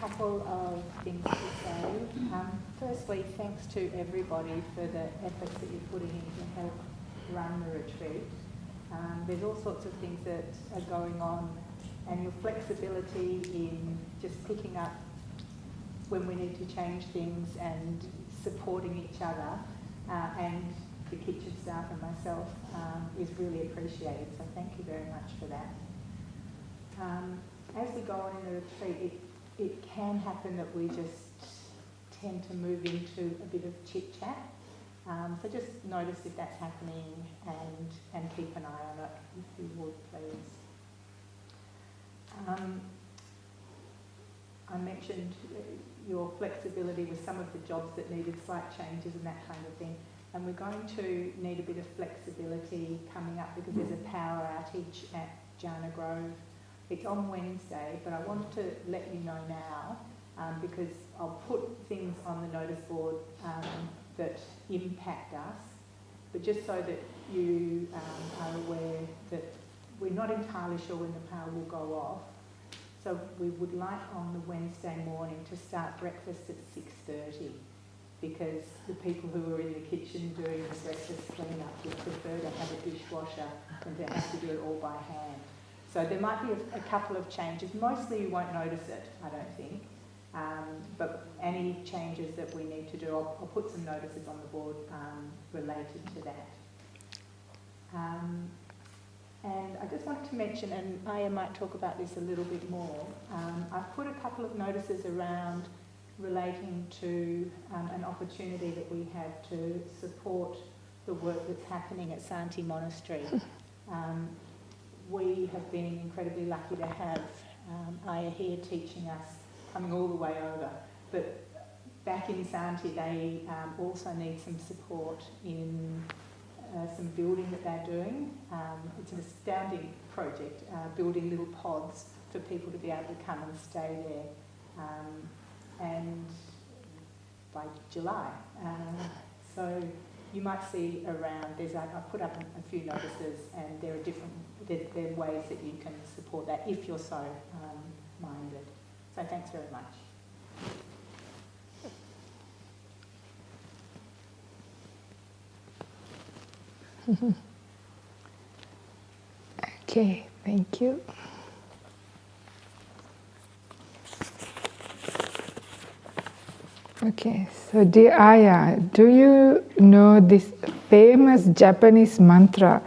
couple of things to say. Firstly, thanks to everybody for the efforts that you're putting in to help run the retreat. There's all sorts of things that are going on, and your flexibility in just picking up when we need to change things and supporting each other and the kitchen staff and myself is really appreciated, so thank you very much for that. As we go on in the retreat, it can happen that we just tend to move into a bit of chit-chat. So just notice if that's happening and keep an eye on it, if you would, please. I mentioned your flexibility with some of the jobs that needed slight changes and that kind of thing. And we're going to need a bit of flexibility coming up because there's a power outage at Jhana Grove. It's on Wednesday, but I wanted to let you know now because I'll put things on the notice board that impact us, but just so that you are aware that we're not entirely sure when the power will go off. So we would like on the Wednesday morning to start breakfast at 6:30 because the people who are in the kitchen doing the breakfast clean-up would prefer to have a dishwasher than to have to do it all by hand. So there might be a couple of changes. Mostly you won't notice it, I don't think. But any changes that we need to do, I'll put some notices on the board related to that. And I just wanted to mention, and Ayya might talk about this a little bit more, I've put a couple of notices around relating to an opportunity that we have to support the work that's happening at Santi Monastery. We have been incredibly lucky to have Ayya here teaching us, coming all the way over. But back in Santi, they also need some support in some building that they're doing. It's an astounding project, building little pods for people to be able to come and stay there. And by July. So you might see around, I've put up a few notices and there are there are ways that you can support that if you're so minded. So thanks very much. Okay, thank you. Okay, so dear Ayya, do you know this famous Japanese mantra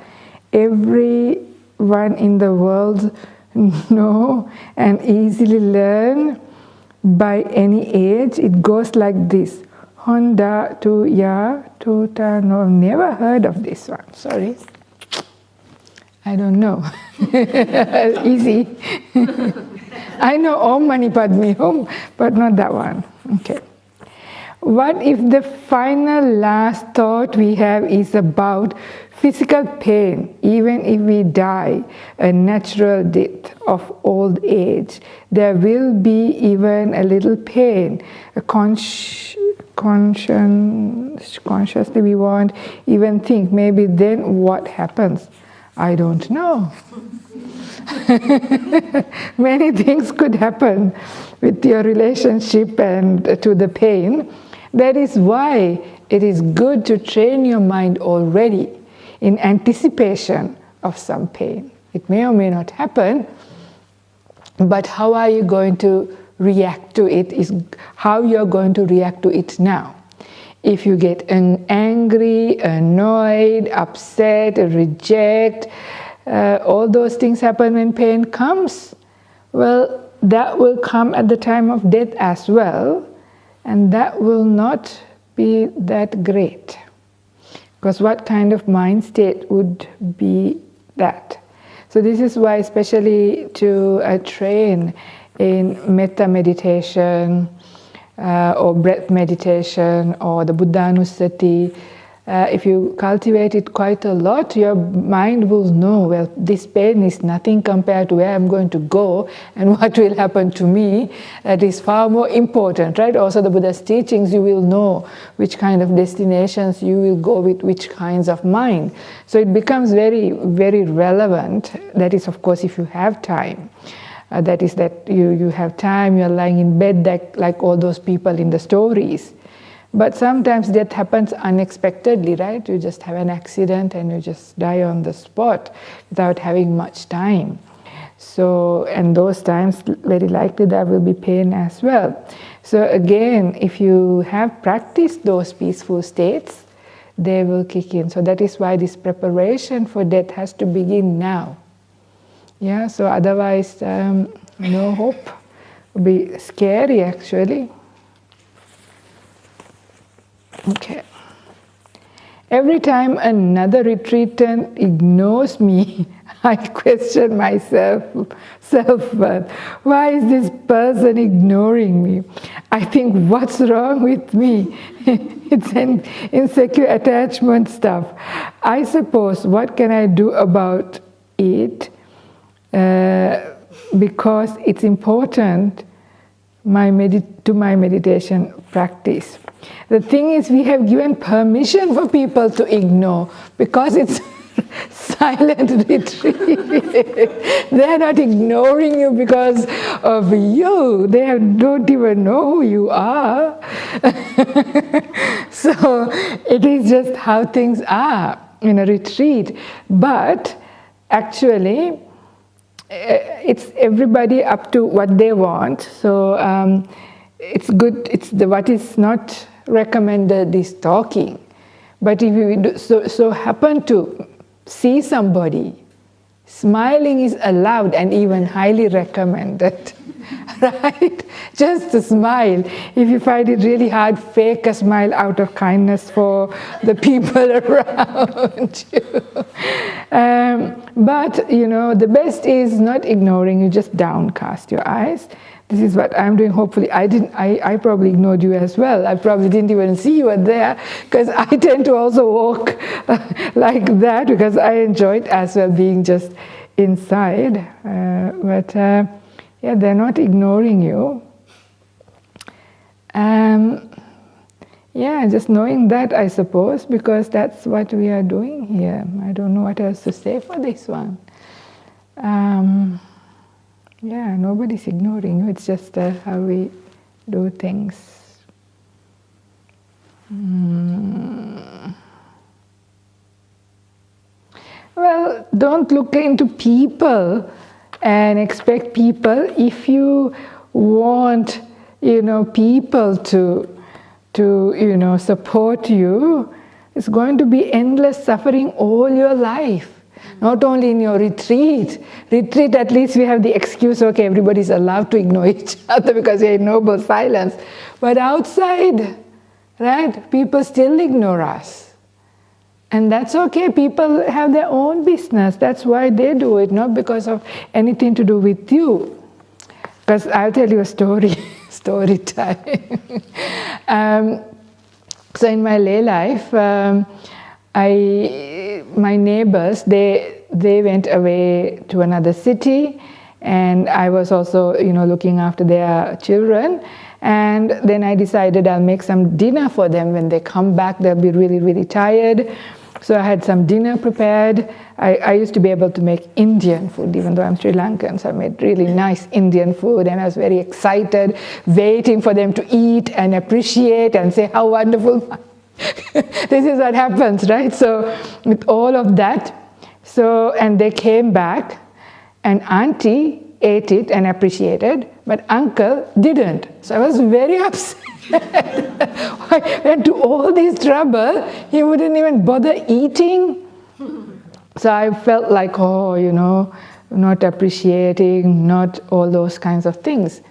everyone in the world know and easily learn by any age? It goes like this. Honda to ya to ta. No, I've never heard of this one. Sorry. I don't know. Easy. I know Om Mani Padme Hum, but not that one. Okay. What if the final last thought we have is about physical pain, even if we die a natural death of old age? There will be even a little pain, a consciously we won't even think. Maybe then what happens? I don't know. Many things could happen with your relationship and to the pain. That is why it is good to train your mind already in anticipation of some pain. It may or may not happen, but how are you going to react to it is how you're going to react to it now. If you get angry, annoyed, upset, reject, all those things happen when pain comes. Well, that will come at the time of death as well, and that will not be that great. Because what kind of mind state would be that? So this is why, especially to train in metta meditation or breath meditation or the Buddhanussati, if you cultivate it quite a lot, your mind will know, well, this pain is nothing compared to where I'm going to go and what will happen to me. That is far more important, right? Also the Buddha's teachings, you will know which kind of destinations you will go with which kinds of mind. So it becomes very, very relevant. That is, of course, if you have time. That is that you have time, you're lying in bed like all those people in the stories. But sometimes death happens unexpectedly, right? You just have an accident and you just die on the spot without having much time. So, and those times, very likely there will be pain as well. So again, if you have practiced those peaceful states, they will kick in. So that is why this preparation for death has to begin now. Yeah, so otherwise, no hope. It would be scary actually. Okay. Every time another retreatant ignores me, I question my self-worth. Why is this person ignoring me? I think, what's wrong with me? It's an insecure attachment stuff. I suppose, what can I do about it? Because it's important to my meditation practice. The thing is, we have given permission for people to ignore because it's silent retreat. They are not ignoring you because of you. They don't even know who you are. So it is just how things are in a retreat. But actually, it's everybody up to what they want. So it's good. What is not recommended is talking. But if you so happen to see somebody, smiling is allowed and even highly recommended, right? Just a smile. If you find it really hard, fake a smile out of kindness for the people around you. But, the best is not ignoring, you just downcast your eyes. This is what I'm doing. Hopefully, I probably ignored you as well. I probably didn't even see you were there because I tend to also walk like that because I enjoy it as well, being just inside. But they're not ignoring you. Just knowing that, I suppose, because that's what we are doing here. I don't know what else to say for this one. Nobody's ignoring you. It's just how we do things. Well, don't look into people and expect people. If you want, people to support you, it's going to be endless suffering all your life. Not only in your retreat. Retreat, at least we have the excuse, okay, everybody's allowed to ignore each other because we're in noble silence. But outside, right, people still ignore us. And that's okay. People have their own business. That's why they do it, not because of anything to do with you. Because I'll tell you a story, story time. So in my lay life, my neighbors, they went away to another city, and I was also, looking after their children. And then I decided I'll make some dinner for them. When they come back, they'll be really, really tired. So I had some dinner prepared. I used to be able to make Indian food, even though I'm Sri Lankan. So I made really nice Indian food, and I was very excited, waiting for them to eat and appreciate and say how wonderful. This is what happens, right? So with all of that, and they came back, and auntie ate it and appreciated, but uncle didn't. So I was very upset. I went to all this trouble, he wouldn't even bother eating. So I felt like, not appreciating, not all those kinds of things.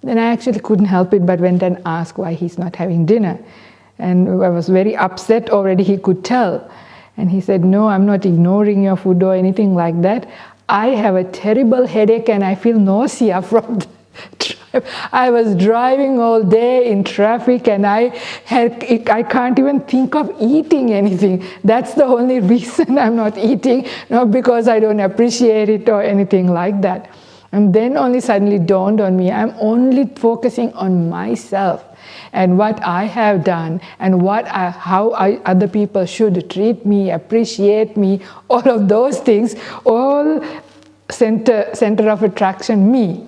Then I actually couldn't help it, but went and asked why he's not having dinner. And I was very upset already, he could tell. And he said, no, I'm not ignoring your food or anything like that. I have a terrible headache and I feel nausea from the drive. I was driving all day in traffic and I can't even think of eating anything. That's the only reason I'm not eating, not because I don't appreciate it or anything like that. And then only suddenly dawned on me, I'm only focusing on myself and what I have done and how other people should treat me, appreciate me, all of those things, all center of attraction, me,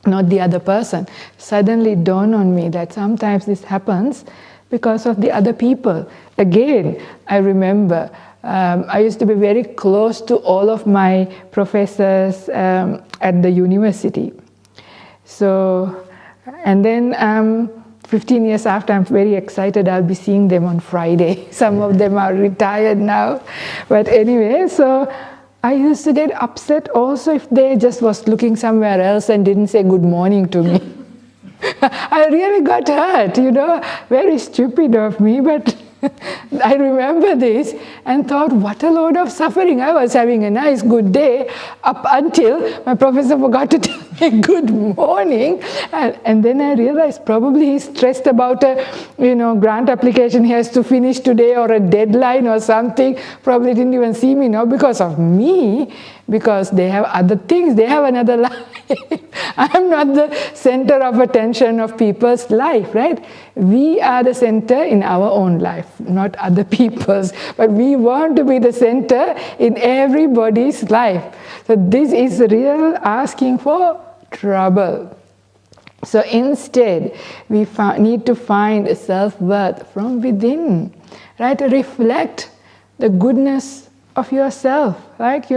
not the other person. Suddenly dawned on me that sometimes this happens because of the other people. Again, I remember I used to be very close to all of my professors at the university. So, and then 15 years after, I'm very excited I'll be seeing them on Friday. Some of them are retired now. But anyway, so I used to get upset also if they just was looking somewhere else and didn't say good morning to me. I really got hurt, very stupid of me, but I remember this and thought, what a load of suffering. I was having a nice, good day up until my professor forgot to tell me good morning. And then I realized probably he's stressed about a grant application he has to finish today or a deadline or something. Probably didn't even see me now because of me, because they have other things, they have another life. I'm not the center of attention of people's life, right? We are the center in our own life, not other people's. But we want to be the center in everybody's life. So this is real asking for trouble. So instead, we need to find self-worth from within, right? Reflect the goodness of yourself, like,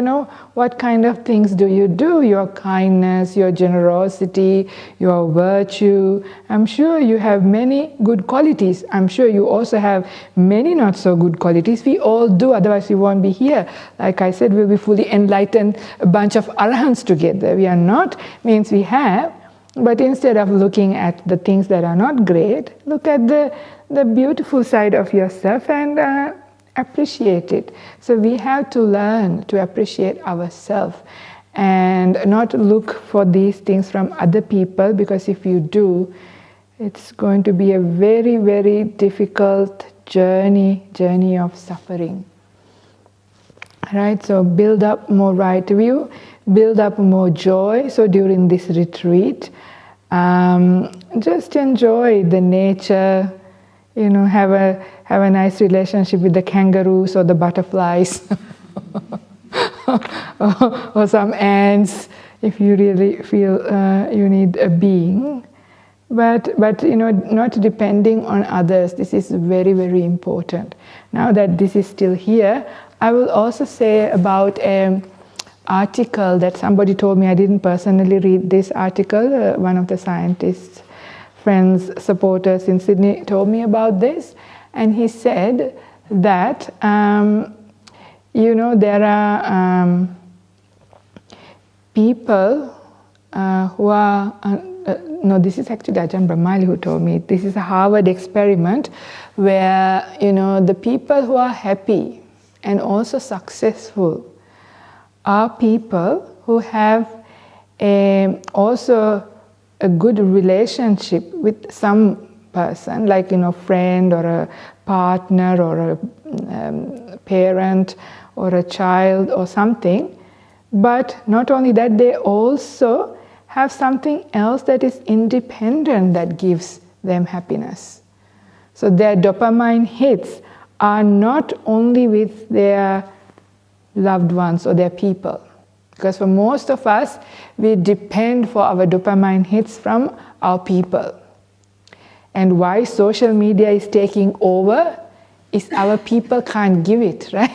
what kind of things do you do? Your kindness, your generosity, your virtue. I'm sure you have many good qualities. I'm sure you also have many not so good qualities. We all do, otherwise we won't be here. Like I said, we'll be fully enlightened, a bunch of arahants together. We are not, means we have, but instead of looking at the things that are not great, look at the beautiful side of yourself and appreciate it. So we have to learn to appreciate ourselves and not look for these things from other people, because if you do, it's going to be a very, very difficult journey of suffering. Right? So build up more right view, build up more joy. So during this retreat, just enjoy the nature, have a nice relationship with the kangaroos or the butterflies or some ants if you really feel you need a being. But not depending on others. This is very, very important. Now that this is still here, I will also say about an article that somebody told me. I didn't personally read this article. One of the scientists, friends, supporters in Sydney told me about this. And he said that, there are people who are, this is actually Ajahn Brahmali who told me. This is a Harvard experiment where, the people who are happy and also successful are people who have also a good relationship with some person, like friend or a partner or a parent or a child or something. But not only that, they also have something else that is independent that gives them happiness. So their dopamine hits are not only with their loved ones or their people. Because for most of us, we depend for our dopamine hits from our people. And why social media is taking over is our people can't give it, right?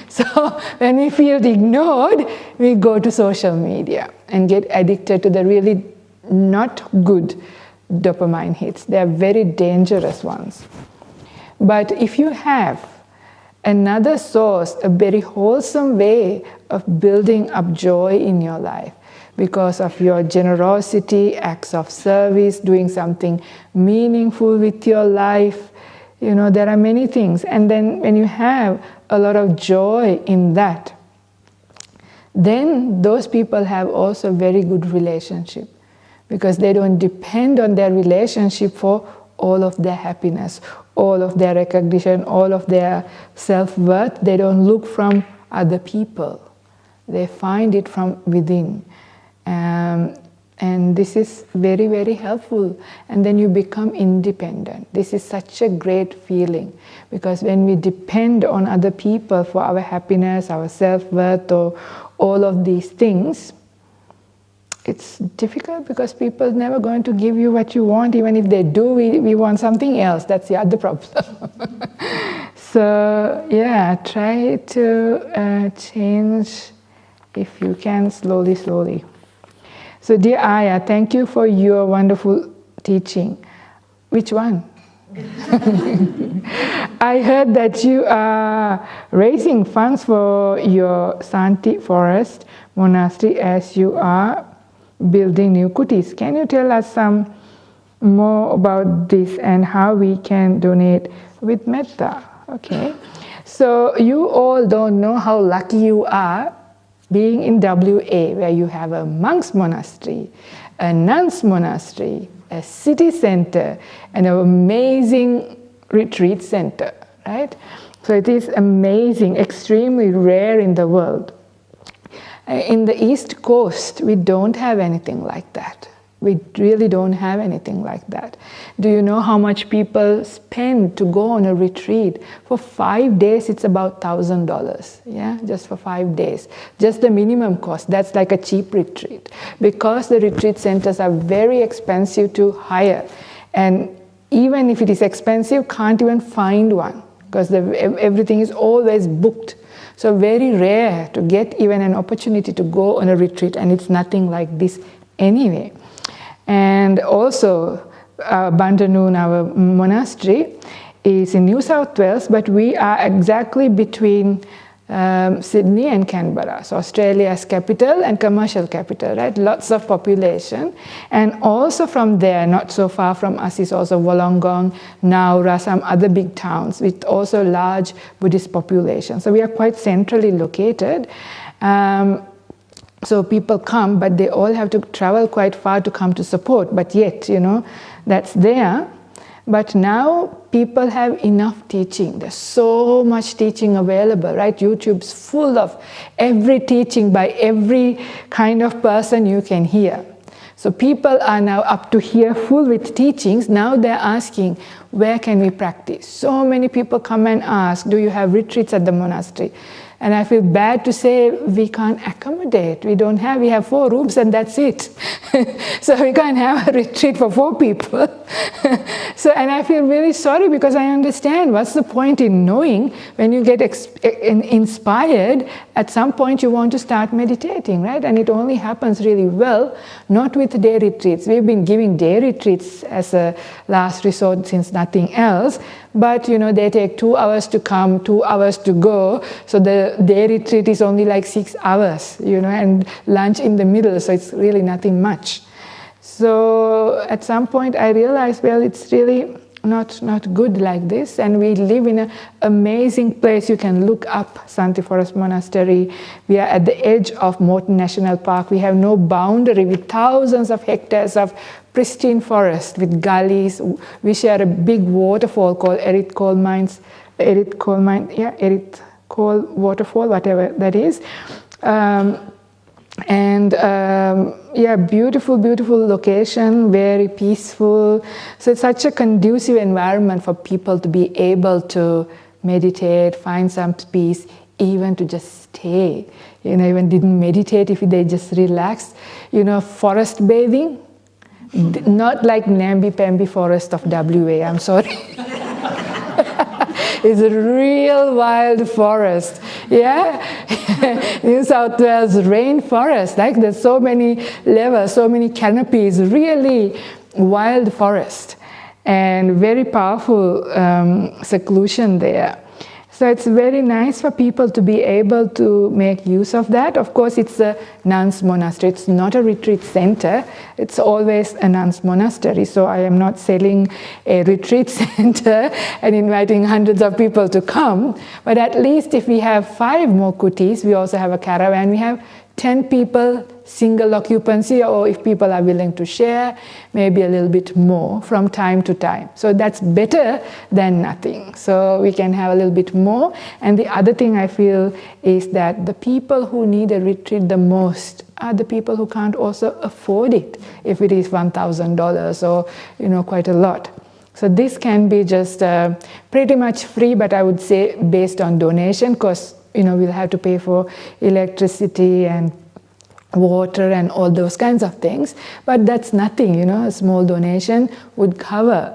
So when we feel ignored, we go to social media and get addicted to the really not good dopamine hits. They are very dangerous ones. But if you have another source, a very wholesome way of building up joy in your life, because of your generosity, acts of service, doing something meaningful with your life. There are many things. And then when you have a lot of joy in that, then those people have also very good relationship, because they don't depend on their relationship for all of their happiness, all of their recognition, all of their self-worth. They don't look from other people. They find it from within. And this is very, very helpful. And then you become independent. This is such a great feeling, because when we depend on other people for our happiness, our self-worth, or all of these things, it's difficult because people are never going to give you what you want. Even if they do, we want something else. That's the other problem. So, yeah, try to change, if you can, slowly, slowly. So, dear Ayya, thank you for your wonderful teaching. Which one? I heard that you are raising funds for your Santi Forest Monastery as you are building new kutis. Can you tell us some more about this and how we can donate with metta? Okay. So you all don't know how lucky you are being in WA, where you have a monks monastery, a nuns monastery, a city center, and an amazing retreat center, right? So it is amazing, extremely rare in the world. In the East Coast, we don't have anything like that. We really don't have anything like that. Do you know how much people spend to go on a retreat? For 5 days, it's about $1,000, yeah, just for 5 days. Just the minimum cost, that's like a cheap retreat. Because the retreat centers are very expensive to hire. And even if it is expensive, can't even find one, because everything is always booked. So very rare to get even an opportunity to go on a retreat, and it's nothing like this anyway. And also, Bandanoon, our monastery, is in New South Wales, but we are exactly between Sydney and Canberra. So Australia's capital and commercial capital, right? Lots of population. And also from there, not so far from us, is also Wollongong, Nowra, some other big towns with also large Buddhist population. So we are quite centrally located. So people come, but they all have to travel quite far to come to support. But yet, you know, that's there. But now people have enough teaching. There's so much teaching available, right? YouTube's full of every teaching by every kind of person you can hear. So people are now up to here full with teachings. Now they're asking, where can we practice? So many people come and ask, do you have retreats at the monastery? And I feel bad to say we can't accommodate. We have 4 rooms and that's it. So we can't have a retreat for 4 people. So, and I feel really sorry, because I understand what's the point in knowing when you get inspired, at some point you want to start meditating, right? And it only happens really well, not with day retreats. We've been giving day retreats as a last resort since nothing else. But, you know, they take 2 hours to come, 2 hours to go. So the day retreat is only like 6 hours, you know, and lunch in the middle. So it's really nothing much. So at some point I realized, well, it's really not good like this. And we live in an amazing place. You can look up Santi Forest Monastery. We are at the edge of Moreton National Park. We have no boundary, with thousands of hectares of pristine forest with gullies. We share a big waterfall called Erith Coal Waterfall, whatever that is. Beautiful, beautiful location, very peaceful. So it's such a conducive environment for people to be able to meditate, find some peace, even to just stay. You know, even didn't meditate if they just relaxed. You know, forest bathing, not like Namby-Pamby forest of WA, I'm sorry. It's a real wild forest, yeah? New South Wales rainforest, like there's so many levels, so many canopies, really wild forest, and very powerful seclusion there. So it's very nice for people to be able to make use of that. Of course, it's a nuns monastery. It's not a retreat center. It's always a nuns monastery. So I am not selling a retreat center and inviting hundreds of people to come. But at least if we have 5 more kutis, we also have a caravan. We have 10 people single occupancy, or if people are willing to share, maybe a little bit more from time to time. So that's better than nothing. So we can have a little bit more. And the other thing I feel is that the people who need a retreat the most are the people who can't also afford it, if it is $1,000 or quite a lot. So this can be just pretty much free, but I would say based on donation, because we'll have to pay for electricity and water and all those kinds of things. But that's nothing, a small donation would cover.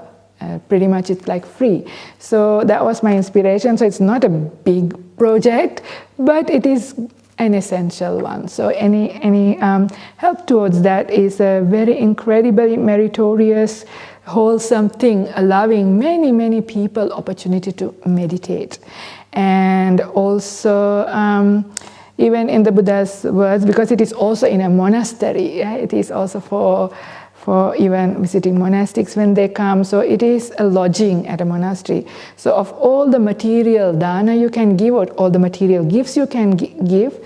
Pretty much it's like free. So that was my inspiration. So it's not a big project, but it is an essential one. So any help towards that is a very incredibly meritorious, wholesome thing, allowing many, many people opportunity to meditate. And also, even in the Buddha's words, because it is also in a monastery, it is also for even visiting monastics when they come. So it is a lodging at a monastery. So of all the material dana you can give, or all the material gifts you can give,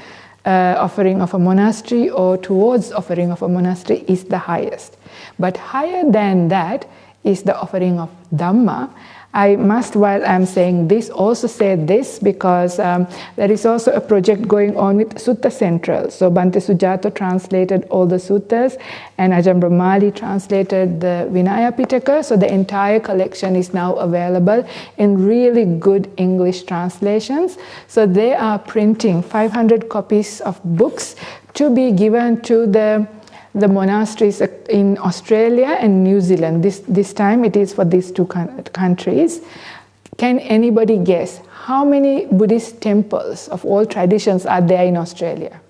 offering of a monastery or towards offering of a monastery is the highest. But higher than that is the offering of Dhamma. I must, while I'm saying this, also say this, because there is also a project going on with Sutta Central. So Bhante Sujato translated all the suttas, and Ajahn Brahmali translated the Vinaya Pitaka. So the entire collection is now available in really good English translations. So they are printing 500 copies of books to be given to the monasteries in Australia and New Zealand. This time it is for these two countries. Can anybody guess how many Buddhist temples of all traditions are there in Australia?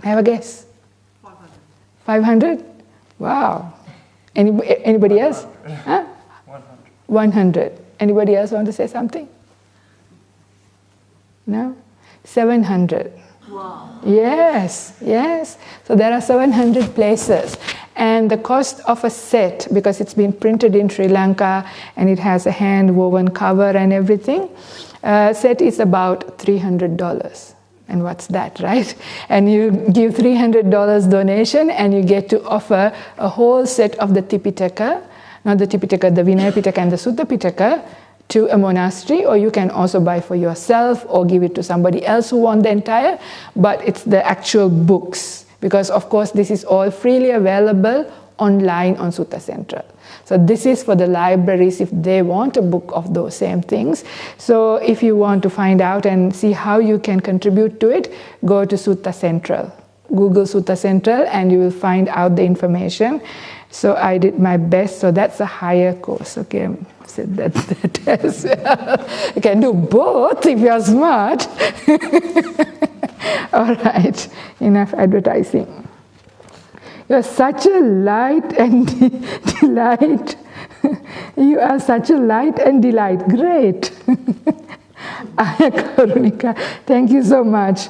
Have a guess? 500. 500? Wow. Anybody else? 100. 100. Anybody else want to say something? No? 700. Wow. Yes. So there are 700 places. And the cost of a set, because it's been printed in Sri Lanka and it has a hand-woven cover and everything, set is about $300. And what's that, right? And you give $300 donation and you get to offer a whole set of the Tipitaka, not the Tipitaka, the Vinaya Pitaka and the Sutta Pitaka, to a monastery, or you can also buy for yourself or give it to somebody else who wants the entire, but it's the actual books, because of course this is all freely available online on Sutta Central. So this is for the libraries if they want a book of those same things. So if you want to find out and see how you can contribute to it, go to Sutta Central. Google Sutta Central and you will find out the information. So I did my best. So that's a higher course. Okay, I said that as well. You can do both if you're smart. All right, enough advertising. You're such a light and delight. You are such a light and delight. Great. Ayya Karunika, thank you so much.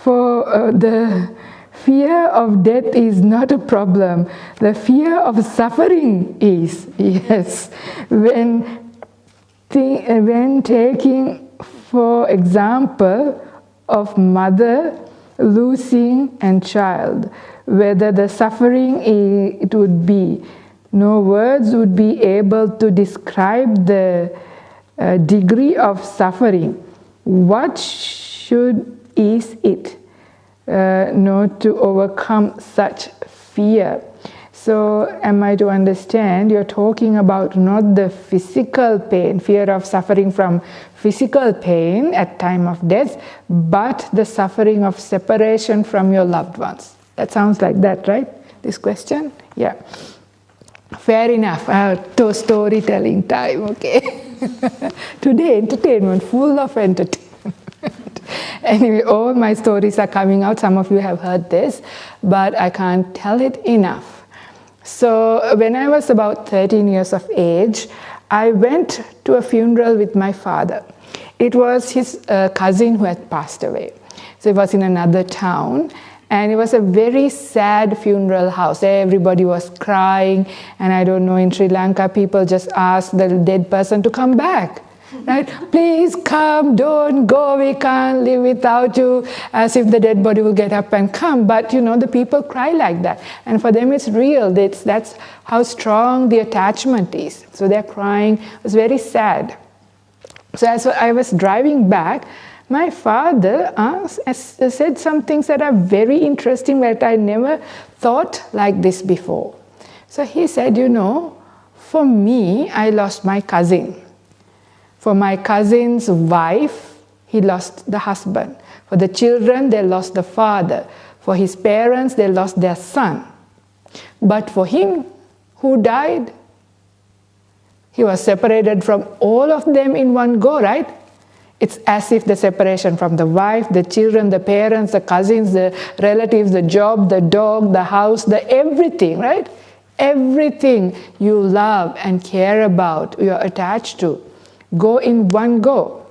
For the fear of death is not a problem. The fear of suffering is. Yes. When taking, for example, of mother losing and child, whether the suffering it would be, no words would be able to describe the degree of suffering. What should ease it? Not to overcome such fear. So am I to understand you're talking about not the physical pain, fear of suffering from physical pain at time of death, but the suffering of separation from your loved ones? That sounds like that, right? This question? Yeah. Fair enough. To storytelling time, okay? Today, entertainment, full of entertainment. Anyway, all my stories are coming out. Some of you have heard this, but I can't tell it enough. So when I was about 13 years of age, I went to a funeral with my father. It was his cousin who had passed away. So it was in another town, and it was a very sad funeral house. Everybody was crying, and I don't know, in Sri Lanka, people just ask the dead person to come back. Right? Please come, don't go, we can't live without you, as if the dead body will get up and come. But the people cry like that. And for them it's real. That's how strong the attachment is. So they're crying. It was very sad. So as I was driving back, my father said some things that are very interesting that I never thought like this before. So he said, for me, I lost my cousin. For my cousin's wife, he lost the husband. For the children, they lost the father. For his parents, they lost their son. But for him, who died, he was separated from all of them in one go, right? It's as if the separation from the wife, the children, the parents, the cousins, the relatives, the job, the dog, the house, the everything, right? Everything you love and care about, you're attached to, go in one go.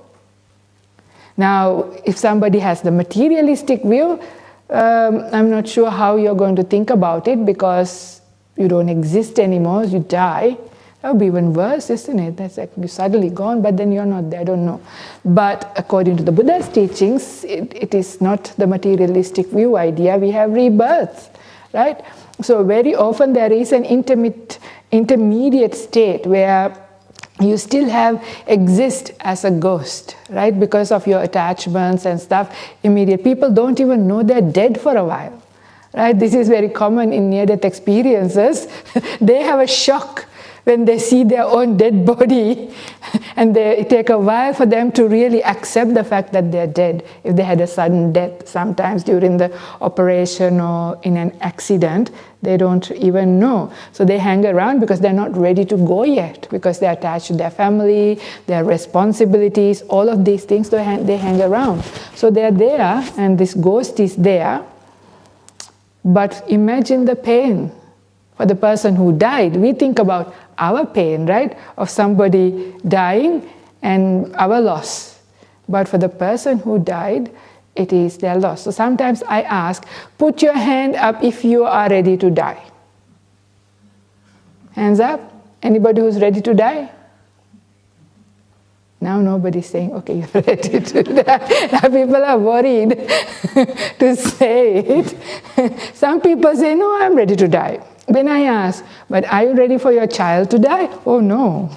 Now, if somebody has the materialistic view, I'm not sure how you're going to think about it, because you don't exist anymore, you die. That would be even worse, isn't it? That's like you're suddenly gone, but then you're not there, I don't know. But according to the Buddha's teachings, it is not the materialistic view idea. We have rebirth, right? So very often there is an intermediate state where you still exist as a ghost, right? Because of your attachments and stuff. People don't even know they're dead for a while, right? This is very common in near-death experiences. They have a shock when they see their own dead body, and it takes a while for them to really accept the fact that they're dead. If they had a sudden death sometimes during the operation or in an accident, they don't even know. So they hang around because they're not ready to go yet, because they're attached to their family, their responsibilities, all of these things, they hang around. So they're there, and this ghost is there. But imagine the pain for the person who died. We think about our pain, right, of somebody dying and our loss. But for the person who died, it is their loss. So sometimes I ask, put your hand up if you are ready to die. Hands up. Anybody who's ready to die? Now nobody's saying, okay, you're ready to die. Now people are worried to say it. Some people say, no, I'm ready to die. Then I ask, but are you ready for your child to die? Oh no.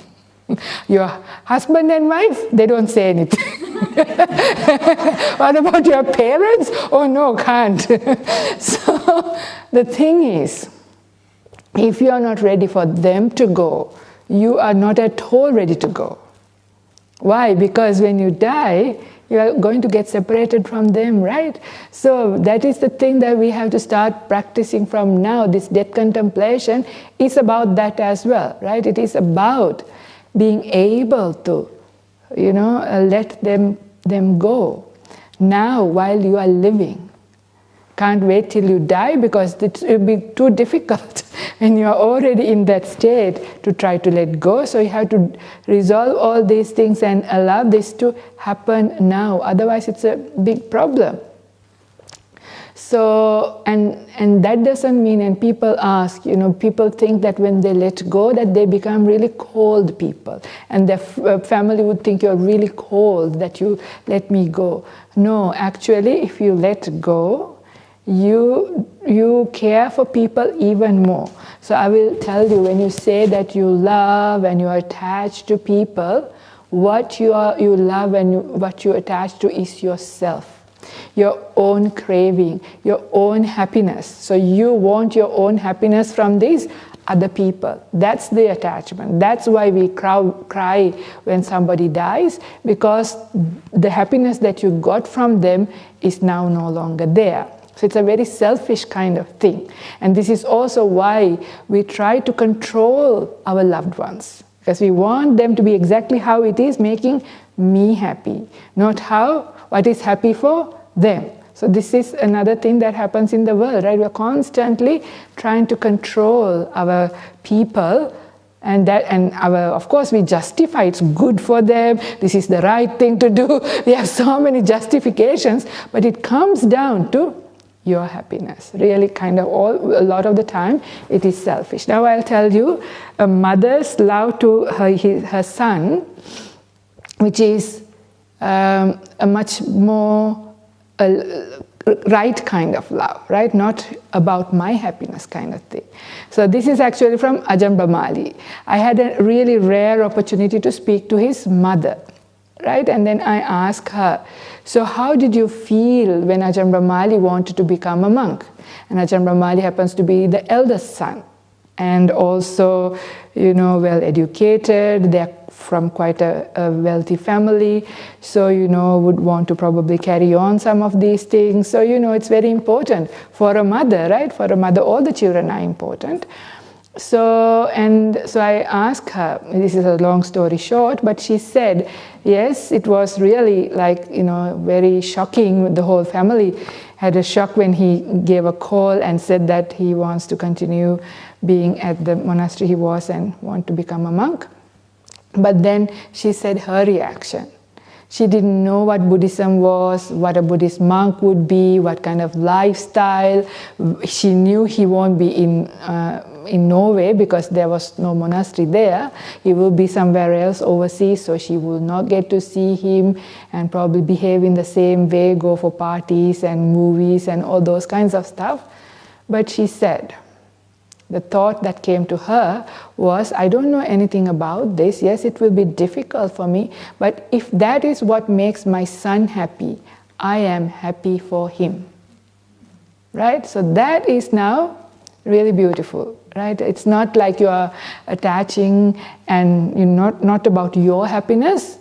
Your husband and wife, they don't say anything. What about your parents? Oh no, can't. So the thing is, if you are not ready for them to go, you are not at all ready to go. Why? Because when you die, you are going to get separated from them, right? So that is the thing that we have to start practicing from now. This death contemplation is about that as well, right? It is about being able to, let them go now while you are living. Can't wait till you die, because it will be too difficult when you are already in that state to try to let go. So you have to resolve all these things and allow this to happen now. Otherwise it's a big problem. So, and that doesn't mean, and people ask, people think that when they let go that they become really cold people. And their family would think you're really cold, that you let me go. No, actually, if you let go, you care for people even more. So I will tell you, when you say that you love and you are attached to people, what you love and what you attach to is yourself. Your own craving, your own happiness. So you want your own happiness from these other people. That's the attachment. That's why we cry when somebody dies, because the happiness that you got from them is now no longer there. So it's a very selfish kind of thing. And this is also why we try to control our loved ones, because we want them to be exactly how it is, making me happy, not what is happy for them. So this is another thing that happens in the world, right? We're constantly trying to control our people, and of course we justify, it's good for them, this is the right thing to do. We have so many justifications, but it comes down to your happiness. Really a lot of the time it is selfish. Now I'll tell you, a mother's love to her son which is a much more right kind of love, right? Not about my happiness kind of thing. So this is actually from Ajahn Brahmali. I had a really rare opportunity to speak to his mother, right? And then I asked her, so how did you feel when Ajahn Brahmali wanted to become a monk? And Ajahn Brahmali happens to be the eldest son, and also, well educated. They're from quite a wealthy family, so would want to probably carry on some of these things. So it's very important for a mother, right? For a mother, all the children are important. So I asked her, this is a long story short, but she said, yes, it was really very shocking. The whole family had a shock when he gave a call and said that he wants to continue being at the monastery he was and want to become a monk. But then she said her reaction. She didn't know what Buddhism was, what a Buddhist monk would be, what kind of lifestyle. She knew he won't be in Norway because there was no monastery there. He will be somewhere else overseas, so she will not get to see him and probably behave in the same way, go for parties and movies and all those kinds of stuff. But she said, the thought that came to her was, I don't know anything about this. Yes, it will be difficult for me, but if that is what makes my son happy, I am happy for him. Right? So that is now really beautiful, right? It's not like you are attaching and not about your happiness.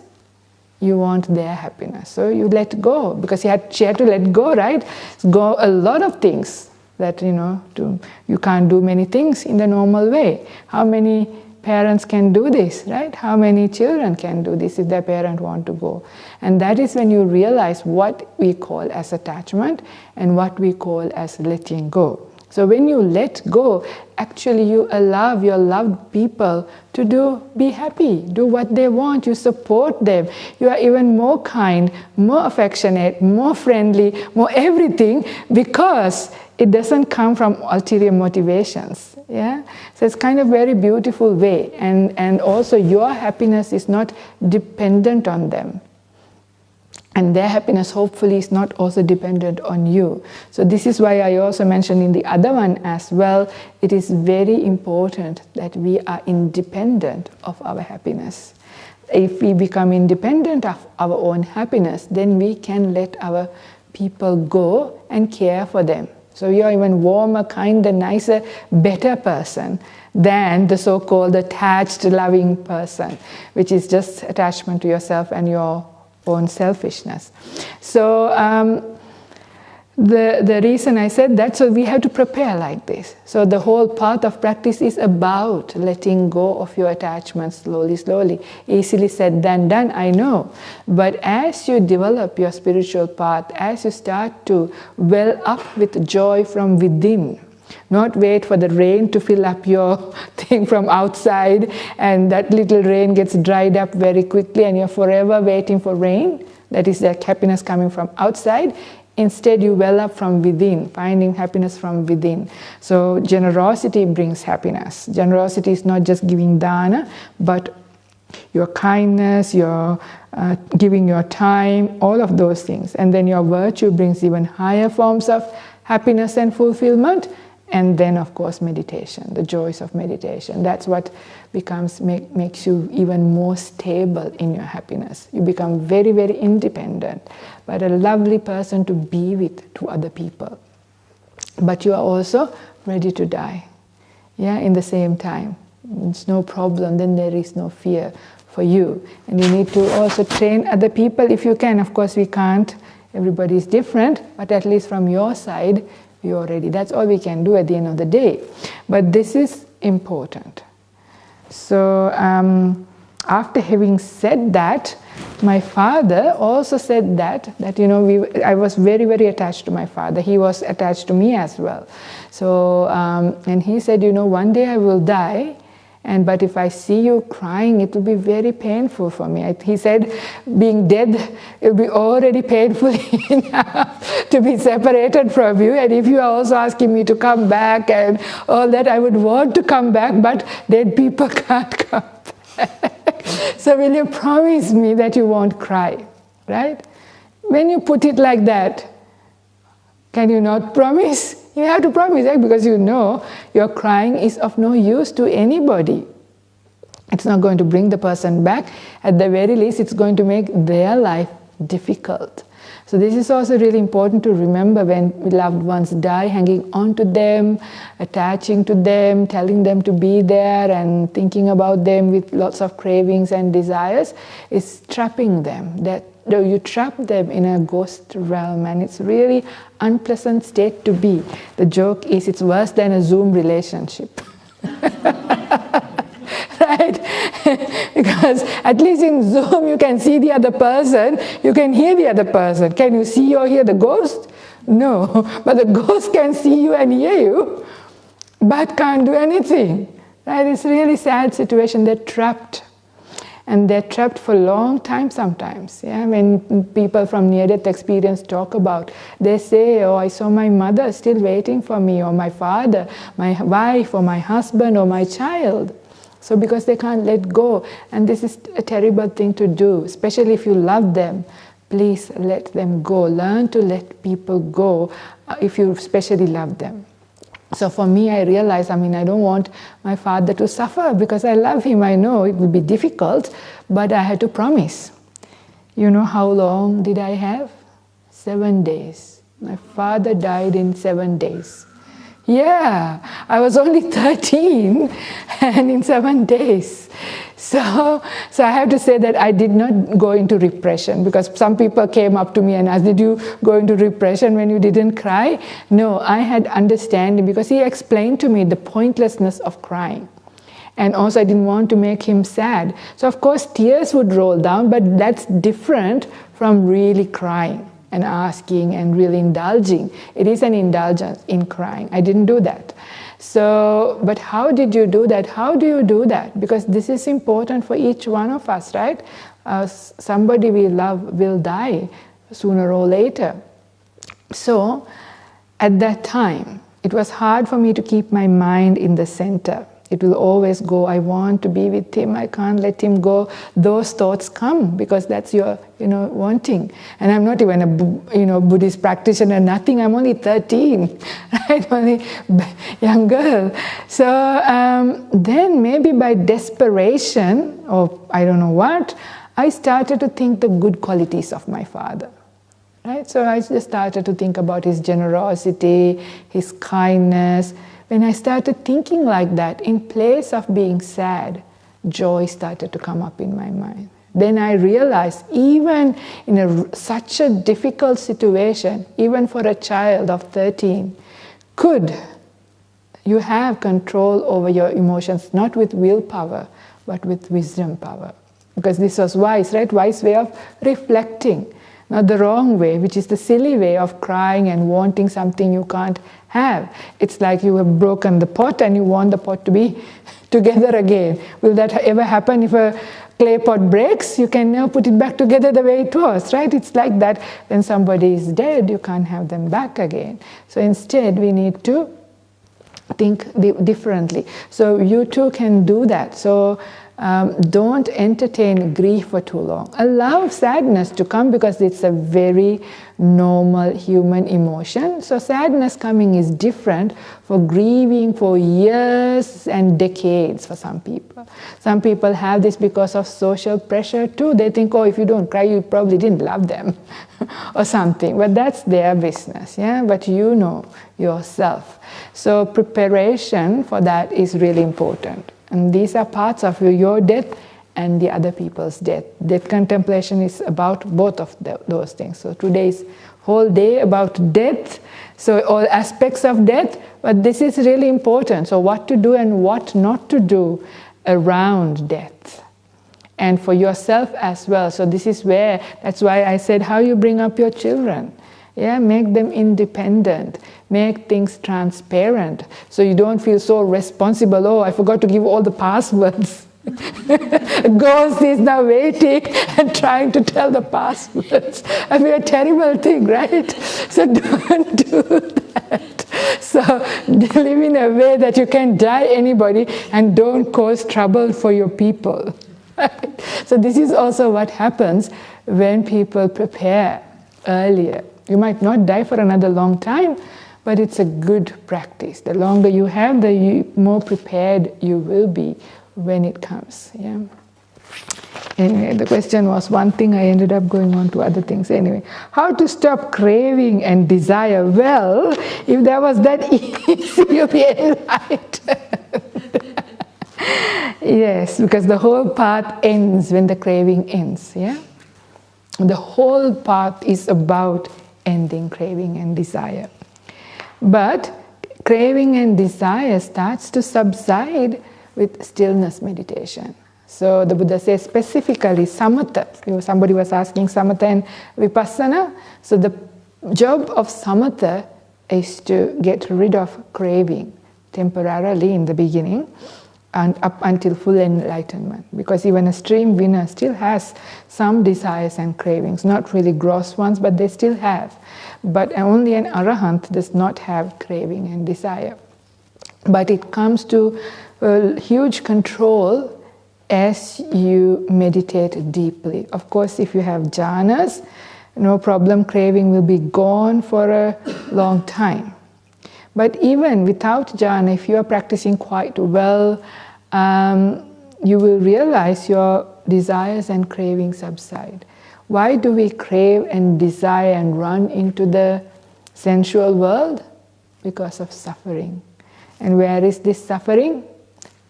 You want their happiness. So you let go, because she had to let go, right? Go a lot of things. That you can't do many things in the normal way. How many parents can do this, right? How many children can do this if their parent want to go? And that is when you realize what we call as attachment and what we call as letting go. So when you let go, actually you allow your loved people to be happy, do what they want, you support them, you are even more kind, more affectionate, more friendly, more everything, because it doesn't come from ulterior motivations. Yeah? So it's kind of very beautiful way, and also your happiness is not dependent on them. And their happiness hopefully is not also dependent on you. So this is why I also mentioned in the other one as well, it is very important that we are independent of our happiness. If we become independent of our own happiness, then we can let our people go and care for them. So you are even warmer, kinder, nicer, better person than the so-called attached, loving person, which is just attachment to yourself and your own selfishness. So the reason I said that, so we have to prepare like this. So the whole path of practice is about letting go of your attachments slowly. Easily said than done, I know. But as you develop your spiritual path, as you start to well up with joy from within, not wait for the rain to fill up your thing from outside, and that little rain gets dried up very quickly and you're forever waiting for rain. That is the happiness coming from outside. Instead, you well up from within, finding happiness from within. So generosity brings happiness. Generosity is not just giving dana, but your kindness, your giving your time, all of those things. And then your virtue brings even higher forms of happiness and fulfillment. And then, of course, meditation, the joys of meditation. That's what makes you even more stable in your happiness. You become very, very independent, but a lovely person to be with to other people. But you are also ready to die, in the same time. It's no problem, then there is no fear for you. And you need to also train other people if you can. Of course, we can't. Everybody is different, but at least from your side, you're ready. That's all we can do at the end of the day. But this is important. So after having said that, my father also said that I was very, very attached to my father. He was attached to me as well. So and he said, one day I will die. But if I see you crying, it will be very painful for me. He said, being dead, it will be already painful enough to be separated from you. And if you are also asking me to come back and all that, I would want to come back, but dead people can't come back. So will you promise me that you won't cry, right? When you put it like that, can you not promise? You have to promise, right? Because you know your crying is of no use to anybody. It's not going to bring the person back. At the very least, it's going to make their life difficult. So this is also really important to remember when loved ones die, hanging on to them, attaching to them, telling them to be there and thinking about them with lots of cravings and desires is trapping them. That you trap them in a ghost realm, and it's really unpleasant state to be. The joke is it's worse than a Zoom relationship. Right? Because at least in Zoom you can see the other person, you can hear the other person. Can you see or hear the ghost? No, but the ghost can see you and hear you, but can't do anything. Right? It's a really sad situation. They're trapped. And they're trapped for a long time sometimes. Yeah? When people from near-death experience talk about, they say, oh, I saw my mother still waiting for me, or my father, my wife, or my husband, or my child. So because they can't let go, and this is a terrible thing to do, especially if you love them, please let them go. Learn to let people go if you especially love them. So for me, I realized, I don't want my father to suffer because I love him. I know it will be difficult, but I had to promise. You know how long did I have? 7 days. My father died in 7 days. Yeah, I was only 13 and in 7 days. So I have to say that I did not go into repression, because some people came up to me and asked, did you go into repression when you didn't cry? No, I had understanding, because he explained to me the pointlessness of crying. And also I didn't want to make him sad. So of course tears would roll down, but that's different from really crying and asking and really indulging. It is an indulgence in crying. I didn't do that. So, but how did you do that? How do you do that? Because this is important for each one of us, right? Somebody we love will die sooner or later. So, at that time, it was hard for me to keep my mind in the center. It will always go, I want to be with him, I can't let him go. Those thoughts come because that's your, wanting. And I'm not even a, Buddhist practitioner, nothing. I'm only 13, right? Only young girl. So then maybe by desperation, or I don't know what, I started to think the good qualities of my father. Right? So I just started to think about his generosity, his kindness. When I started thinking like that, in place of being sad, joy started to come up in my mind. Then I realized, even in such a difficult situation, even for a child of 13, you have control over your emotions, not with willpower, but with wisdom power. Because this was wise, right? Wise way of reflecting. Not the wrong way, which is the silly way of crying and wanting something you can't have. It's like you have broken the pot and you want the pot to be together again. Will that ever happen? If a clay pot breaks, you can now put it back together the way it was, right? It's like that. When somebody is dead, you can't have them back again. So instead, we need to think differently. So you too can do that. So don't entertain grief for too long. Allow sadness to come, because it's a very normal human emotion. So sadness coming is different for grieving for years and decades for some people. Some people have this because of social pressure too. They think, oh, if you don't cry, you probably didn't love them or something. But that's their business, yeah? But you know yourself. So preparation for that is really important. And these are parts of your death and the other people's death. Death contemplation is about both of those things. So today's whole day about death, so all aspects of death, but this is really important. So what to do and what not to do around death. And for yourself as well. So this is that's why I said how you bring up your children. Yeah, make them independent, make things transparent, so you don't feel so responsible. Oh, I forgot to give all the passwords. Ghost is now waiting and trying to tell the passwords. I mean, a terrible thing, right? So don't do that. So live in a way that you can die anybody and don't cause trouble for your people. So this is also what happens when people prepare earlier. You might not die for another long time, but it's a good practice. The longer you have, the more prepared you will be when it comes. Yeah. Anyway, the question was one thing, I ended up going on to other things. Anyway, how to stop craving and desire? Well, if there was that easy, you'll be enlightened. Yes, because the whole path ends when the craving ends. Yeah, the whole path is about ending craving and desire. But craving and desire starts to subside with stillness meditation. So the Buddha says specifically samatha. Somebody was asking samatha and vipassana. So the job of samatha is to get rid of craving temporarily in the beginning and up until full enlightenment. Because even a stream winner still has some desires and cravings, not really gross ones, but they still have. But only an arahant does not have craving and desire. But it comes to huge control as you meditate deeply. Of course, if you have jhanas, no problem, craving will be gone for a long time. But even without jhana, if you are practicing quite well, you will realize your desires and cravings subside. Why do we crave and desire and run into the sensual world? Because of suffering. And where is this suffering?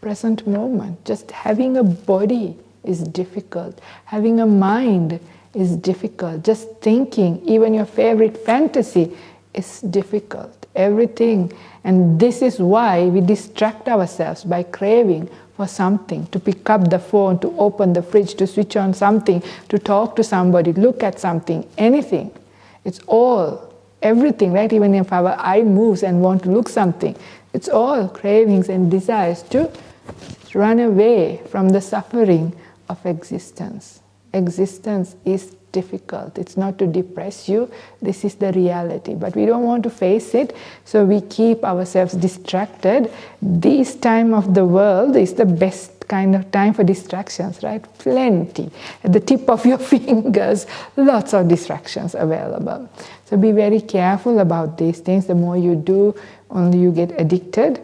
Present moment. Just having a body is difficult. Having a mind is difficult. Just thinking, even your favorite fantasy, is difficult. Everything. And this is why we distract ourselves by craving for something, to pick up the phone, to open the fridge, to switch on something, to talk to somebody, look at something, anything. It's all, everything, right? Even if our eye moves and want to look something, it's all cravings and desires to run away from the suffering of existence. Existence is difficult. It's not to depress you. This is the reality. But we don't want to face it, so we keep ourselves distracted. This time of the world is the best kind of time for distractions, right? Plenty. At the tip of your fingers, lots of distractions available. So be very careful about these things. The more you do, only you get addicted.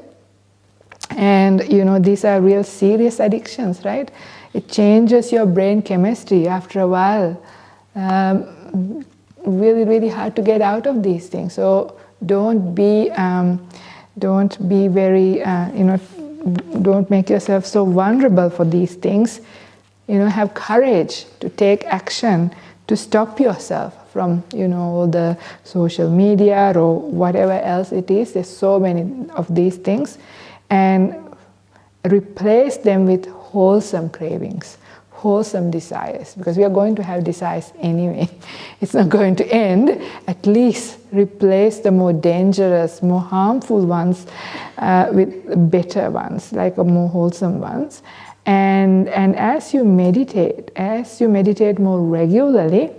And these are real serious addictions, right? It changes your brain chemistry after a while. Really, really hard to get out of these things. So don't be very, don't make yourself so vulnerable for these things. Have courage to take action to stop yourself from, all the social media or whatever else it is. There's so many of these things. And replace them with wholesome cravings, wholesome desires, because we are going to have desires anyway. It's not going to end. At least replace the more dangerous, more harmful ones with better ones, like more wholesome ones. And as you meditate more regularly,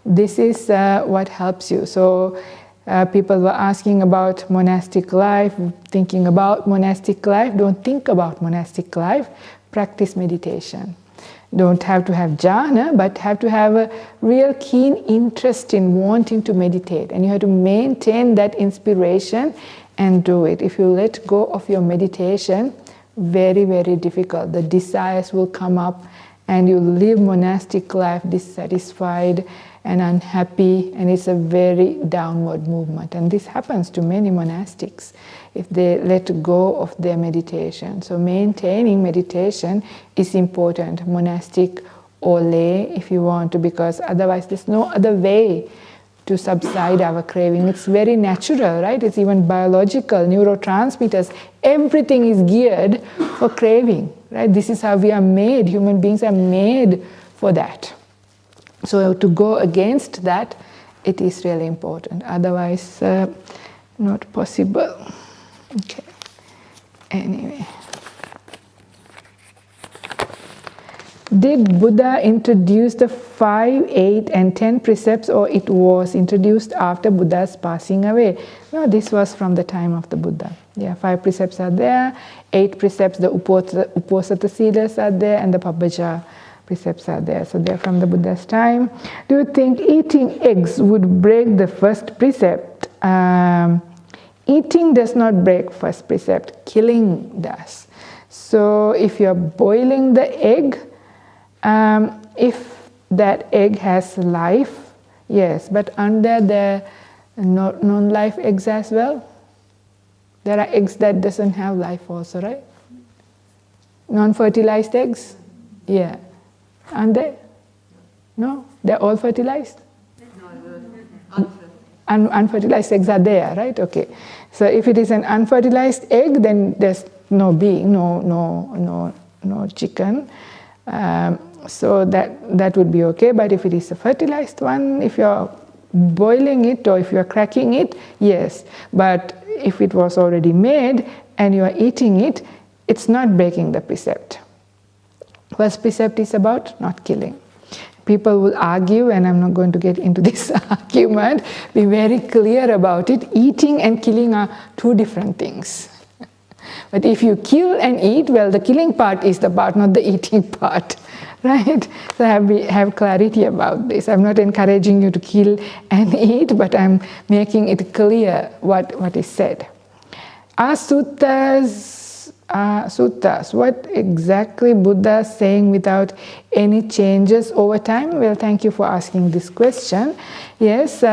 this is what helps you. So people were asking about monastic life, thinking about monastic life. Don't think about monastic life. Practice meditation. Don't have to have jhana, but have to have a real keen interest in wanting to meditate. And you have to maintain that inspiration and do it. If you let go of your meditation, very, very difficult. The desires will come up and you live monastic life dissatisfied and unhappy, and it's a very downward movement. And this happens to many monastics if they let go of their meditation. So maintaining meditation is important, monastic or lay if you want to, because otherwise there's no other way to subside our craving. It's very natural, right? It's even biological, neurotransmitters. Everything is geared for craving, right? This is how we are made. Human beings are made for that. So to go against that, it is really important. Otherwise, not possible. Okay. Anyway. Did Buddha introduce the 5, 8 and 10 precepts, or it was introduced after Buddha's passing away? No, this was from the time of the Buddha. Yeah, 5 precepts are there, 8 precepts, the Uposatha Silas are there, and the Pabbaja precepts are there. So they're from the Buddha's time. Do you think eating eggs would break the first precept? Eating does not break first precept, killing does. So if you're boiling the egg, if that egg has life, yes, but under the non-life eggs as well, there are eggs that doesn't have life also, right? Non-fertilized eggs? Yeah. Aren't they? No? They're all fertilized? Unfertilized eggs are there, right? Okay. So if it is an unfertilized egg, then there's no being, no chicken. So that would be okay. But if it is a fertilized one, if you're boiling it or if you're cracking it, yes. But if it was already made and you are eating it, it's not breaking the precept. First precept is about not killing. People will argue, and I'm not going to get into this argument, be very clear about it. Eating and killing are 2 different things. But if you kill and eat, well, the killing part is the part, not the eating part, right? So have clarity about this. I'm not encouraging you to kill and eat, but I'm making it clear what is said. Are suttas, what exactly Buddha is saying without any changes over time? Well, thank you for asking this question. Yes,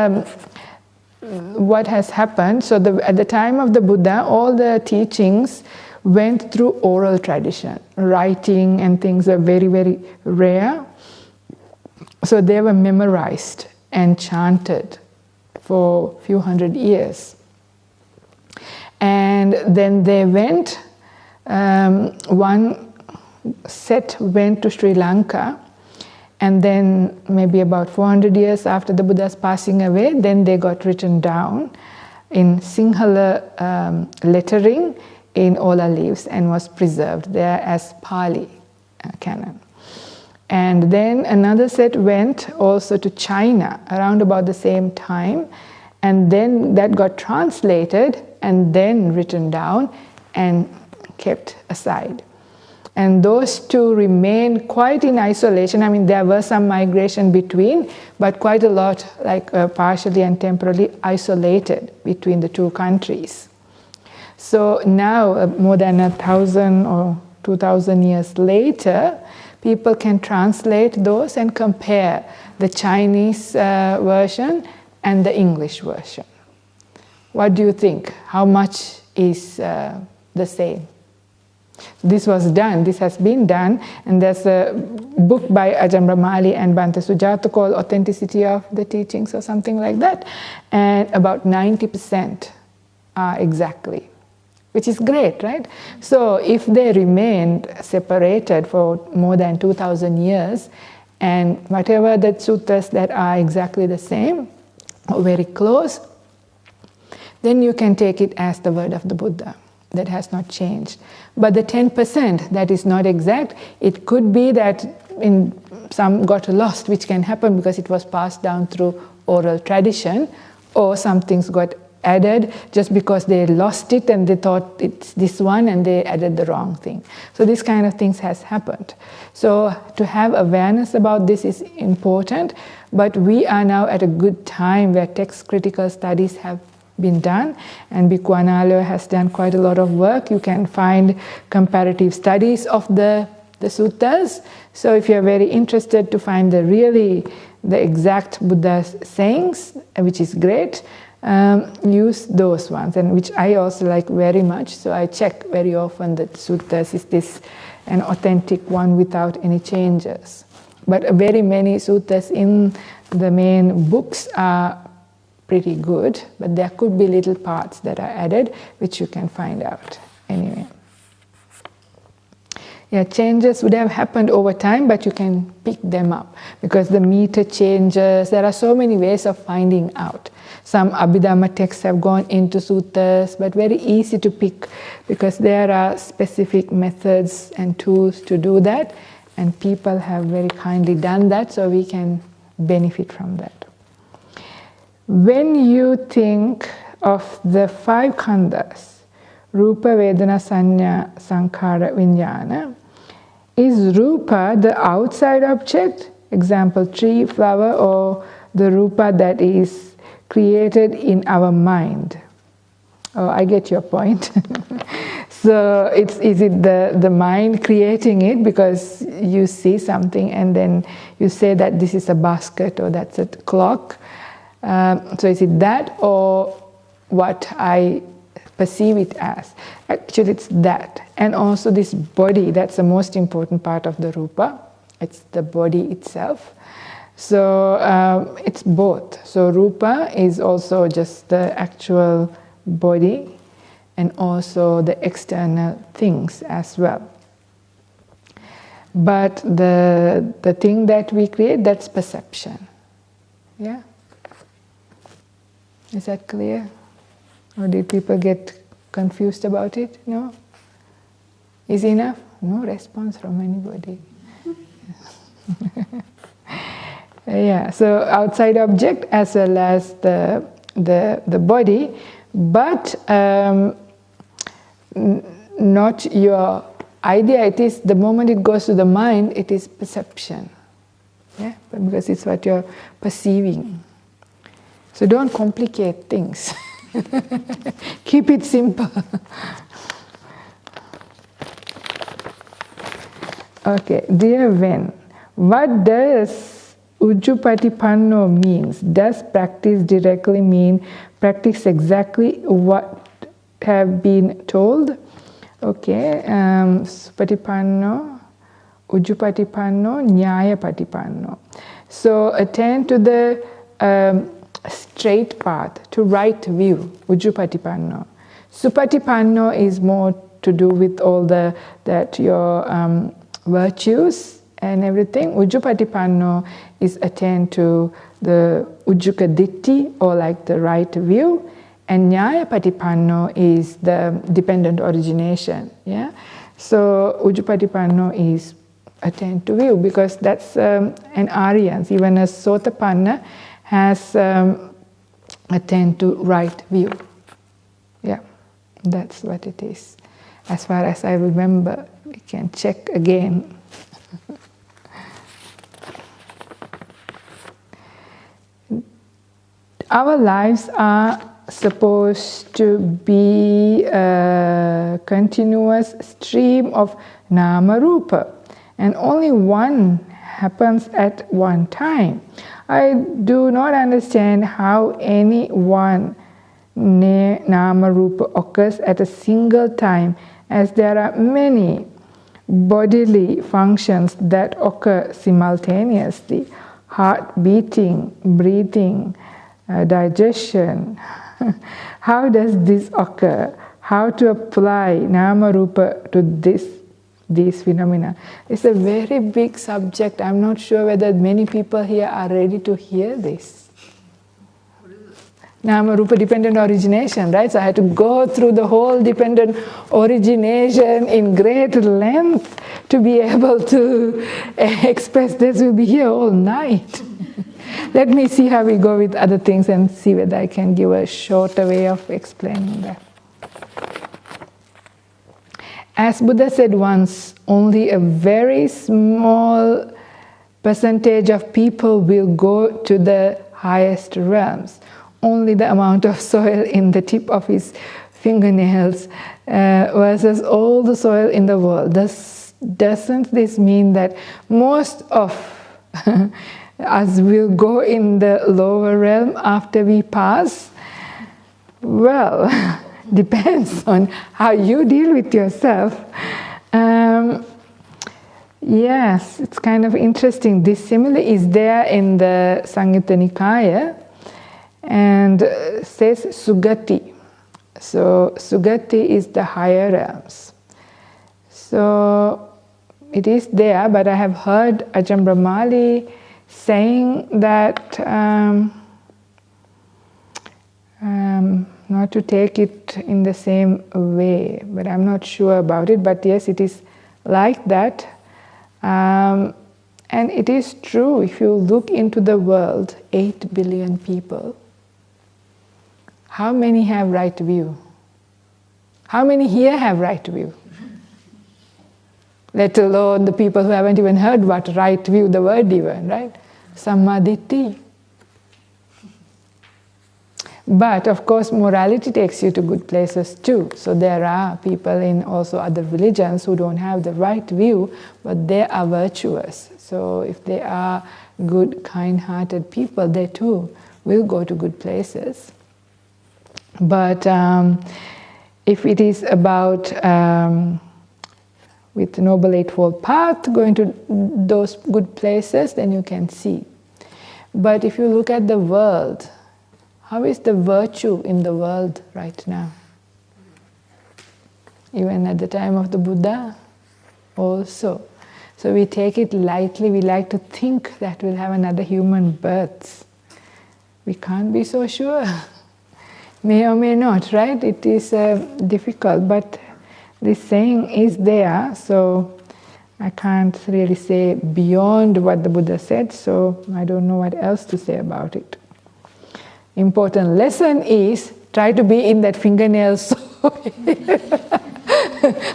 what has happened, so at the time of the Buddha, all the teachings went through oral tradition. Writing and things are very, very rare. So they were memorized and chanted for a few hundred years. And then they went, one set went to Sri Lanka, and then maybe about 400 years after the Buddha's passing away, then they got written down in Sinhala lettering in Ola leaves and was preserved there as Pali canon. And then another set went also to China around about the same time, and then that got translated and then written down and kept aside. And those 2 remained quite in isolation. I mean, there were some migration between, but quite a lot, like partially and temporarily isolated between the 2 countries. So now, more than 1,000 or 2,000 years later, people can translate those and compare the Chinese version and the English version. What do you think? How much is the same? This was done, this has been done, and there's a book by Ajahn Brahmali and Bhante Sujatha called Authenticity of the Teachings or something like that, and about 90% are exactly, which is great, right? So if they remained separated for more than 2,000 years, and whatever the suttas that are exactly the same or very close, then you can take it as the word of the Buddha. That has not changed. But the 10% that is not exact, it could be that some got lost, which can happen because it was passed down through oral tradition, or some things got added just because they lost it and they thought it's this one and they added the wrong thing. So this kind of things has happened. So to have awareness about this is important, but we are now at a good time where text critical studies have been done, and Bhikkhu Analayo has done quite a lot of work. You can find comparative studies of the suttas. So if you're very interested to find the exact Buddha's sayings, which is great, use those ones, and which I also like very much. So I check very often that suttas, is this an authentic one without any changes. But very many suttas in the main books are pretty good, but there could be little parts that are added which you can find out anyway. Yeah, changes would have happened over time, but you can pick them up because the meter changes. There are so many ways of finding out. Some Abhidhamma texts have gone into suttas, but very easy to pick because there are specific methods and tools to do that, And people have very kindly done that, so we can benefit from that. When you think of the 5 khandhas, Rupa, Vedana, Sanya, Sankhara, Vijnana, is Rupa the outside object, example tree, flower, or the Rupa that is created in our mind? Oh, I get your point. So is it the mind creating it because you see something and then you say that this is a basket or that's a clock? So is it that or what I perceive it as? Actually it's that. And also this body, that's the most important part of the Rupa. It's the body itself. So it's both. So Rupa is also just the actual body and also the external things as well. But the thing that we create, that's perception. Yeah? Is that clear? Or did people get confused about it? No? Is enough? No response from anybody. Yeah, so outside object as well as the body, but not your idea. It is the moment it goes to the mind, it is perception. Yeah, because it's what you're perceiving. So don't complicate things. Keep it simple. Okay, dear Ven, what does Ujjupatipanno means? Does practice directly mean practice exactly what have been told? Okay, Supatipanno, Ujjupatipanno, Nyayapatipanno. So attend to the straight path, to right view, Ujjupatipanno. Supatipanno is more to do with all that your virtues and everything. Ujjupatipanno is attend to the Ujjuka Ditti, or like the right view, and Nyayapatipanno is the dependent origination. Yeah, so Ujjupatipanno is attend to view, because that's an Aryan. Even a Sotapanna has attend to right view. Yeah, that's what it is. As far as I remember, we can check again. Our lives are supposed to be a continuous stream of nama rupa, and only one happens at one time. I do not understand how any one nama rupa occurs at a single time, as there are many bodily functions that occur simultaneously: heart beating, breathing, digestion. How does this occur? How to apply nama rupa to these phenomena? It's a very big subject. I'm not sure whether many people here are ready to hear this. What is it? Nama rupa dependent origination, right? So I had to go through the whole dependent origination in great length to be able to express this. We'll be here all night. Let me see how we go with other things and see whether I can give a shorter way of explaining that. As Buddha said once, only a very small percentage of people will go to the highest realms. Only the amount of soil in the tip of his fingernails versus all the soil in the world. Doesn't this mean that most of us will go in the lower realm after we pass? Well, depends on how you deal with yourself. Yes, it's kind of interesting. This simile is there in the Samyutta Nikaya and says Sugati. So Sugati is the higher realms. So it is there, but I have heard Ajahn Brahmali saying that not to take it in the same way, but I'm not sure about it. But yes, it is like that. And it is true, if you look into the world, 8 billion people, how many have right view? How many here have right view? Let alone the people who haven't even heard what right view, the word even, right? Sammaditthi. But of course, morality takes you to good places too. So there are people in also other religions who don't have the right view, but they are virtuous. So if they are good, kind-hearted people, they too will go to good places. But if it is about with the Noble Eightfold Path, going to those good places, then you can see. But if you look at the world, how is the virtue in the world right now? Even at the time of the Buddha also. So we take it lightly, we like to think that we'll have another human birth. We can't be so sure. May or may not, right? It is difficult, but this saying is there, so I can't really say beyond what the Buddha said, so I don't know what else to say about it. Important lesson is try to be in that fingernail soil,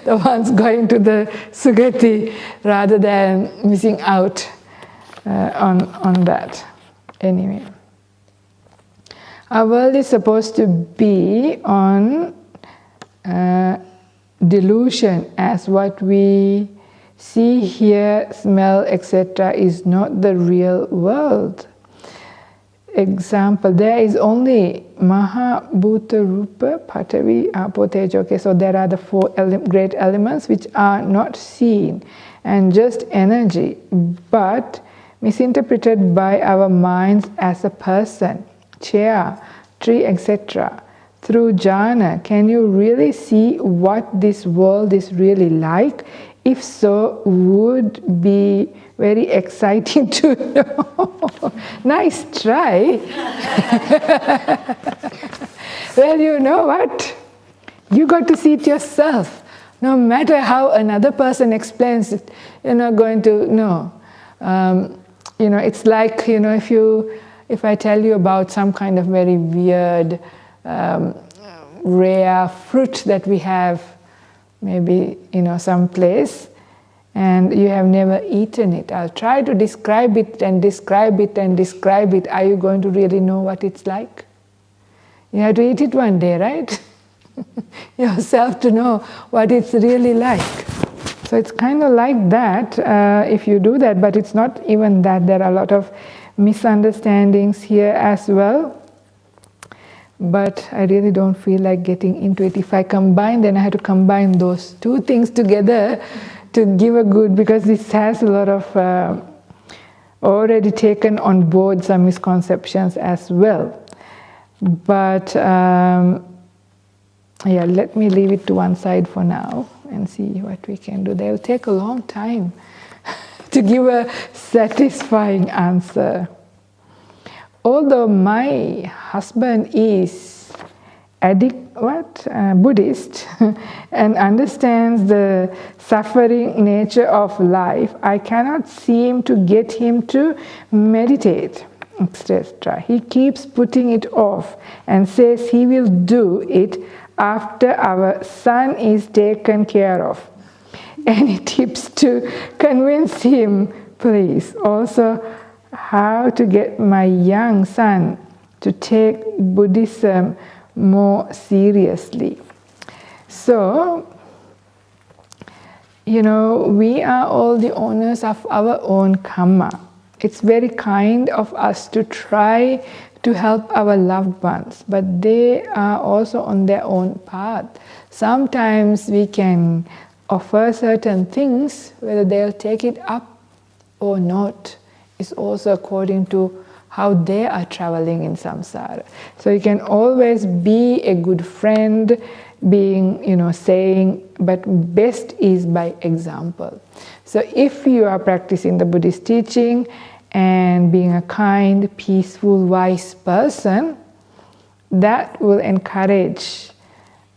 the ones going to the Sugati, rather than missing out on that. Anyway, our world is supposed to be on delusion, as what we see, hear, smell, etc. is not the real world. Example, there is only Maha Bhuta Rupa, Patavi, Apo, Tejo. Okay, so there are the 4 great elements which are not seen and just energy, but misinterpreted by our minds as a person, chair, tree, etc. Through Jhana, can you really see what this world is really like? If so, would be very exciting to know. Nice try. Well, you know what? You got to see it yourself. No matter how another person explains it, you're not going to know. It's like, if I tell you about some kind of very weird, rare fruit that we have, maybe, some place, and you have never eaten it. I'll try to describe it and describe it and describe it. Are you going to really know what it's like? You have to eat it one day, right? Yourself to know what it's really like. So it's kind of like that if you do that, but it's not even that. There are a lot of misunderstandings here as well. But I really don't feel like getting into it. If I combine, then I have to combine those 2 things together to give a good, because this has a lot of already taken on board some misconceptions as well. But let me leave it to one side for now and see what we can do. They'll take a long time to give a satisfying answer. Although my husband is Buddhist and understands the suffering nature of life, I cannot seem to get him to meditate, etc. He keeps putting it off and says he will do it after our son is taken care of. Any tips to convince him, please? Also, how to get my young son to take Buddhism more seriously. So, we are all the owners of our own karma. It's very kind of us to try to help our loved ones, but they are also on their own path. Sometimes we can offer certain things, whether they'll take it up or not is also according to how they are traveling in samsara. So you can always be a good friend, being, saying, but best is by example. So if you are practicing the Buddhist teaching and being a kind, peaceful, wise person, that will encourage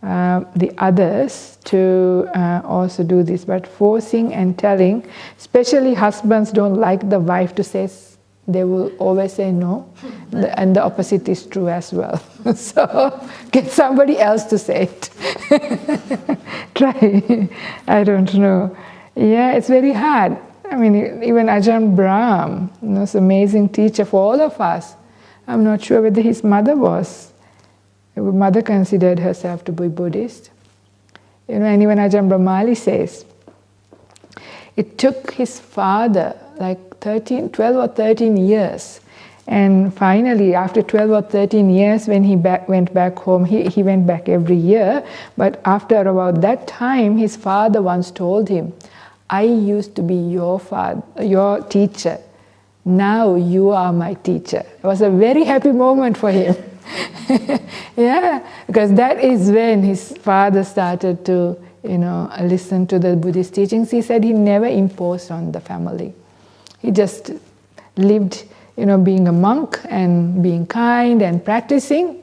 the others to also do this. But forcing and telling, especially husbands don't like the wife to say, they will always say no, and the opposite is true as well. So get somebody else to say it. Try. I don't know. Yeah, it's very hard. I mean, even Ajahn Brahm, this amazing teacher for all of us. I'm not sure whether his mother was. His mother considered herself to be Buddhist. And even Ajahn Brahmali says, it took his father like 12 or 13 years. And finally, after 12 or 13 years, when he went back home, he went back every year. But after about that time, his father once told him, I used to be your teacher. Now you are my teacher. It was a very happy moment for him. Yeah, because that is when his father started to, listen to the Buddhist teachings. He said he never imposed on the family. He just lived, being a monk and being kind and practicing.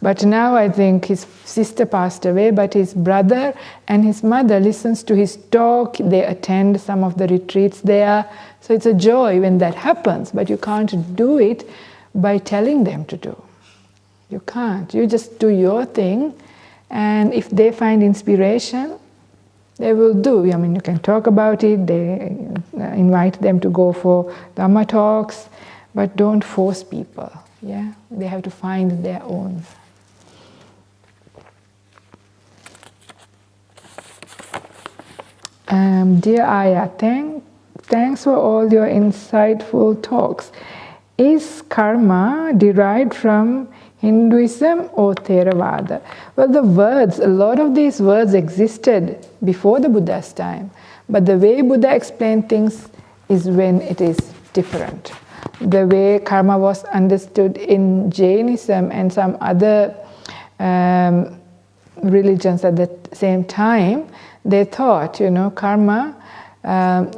But now I think his sister passed away, but his brother and his mother listens to his talk. They attend some of the retreats there. So it's a joy when that happens, but you can't do it by telling them to do. You can't. You just do your thing, and if they find inspiration, they will do. I mean, you can talk about it, they invite them to go for Dhamma talks, but don't force people. Yeah, they have to find their own. Dear Ayya, thanks for all your insightful talks. Is karma derived from Hinduism or Theravada? Well, a lot of these words existed before the Buddha's time, but the way Buddha explained things is when it is different. The way karma was understood in Jainism and some other religions at the same time, they thought, karma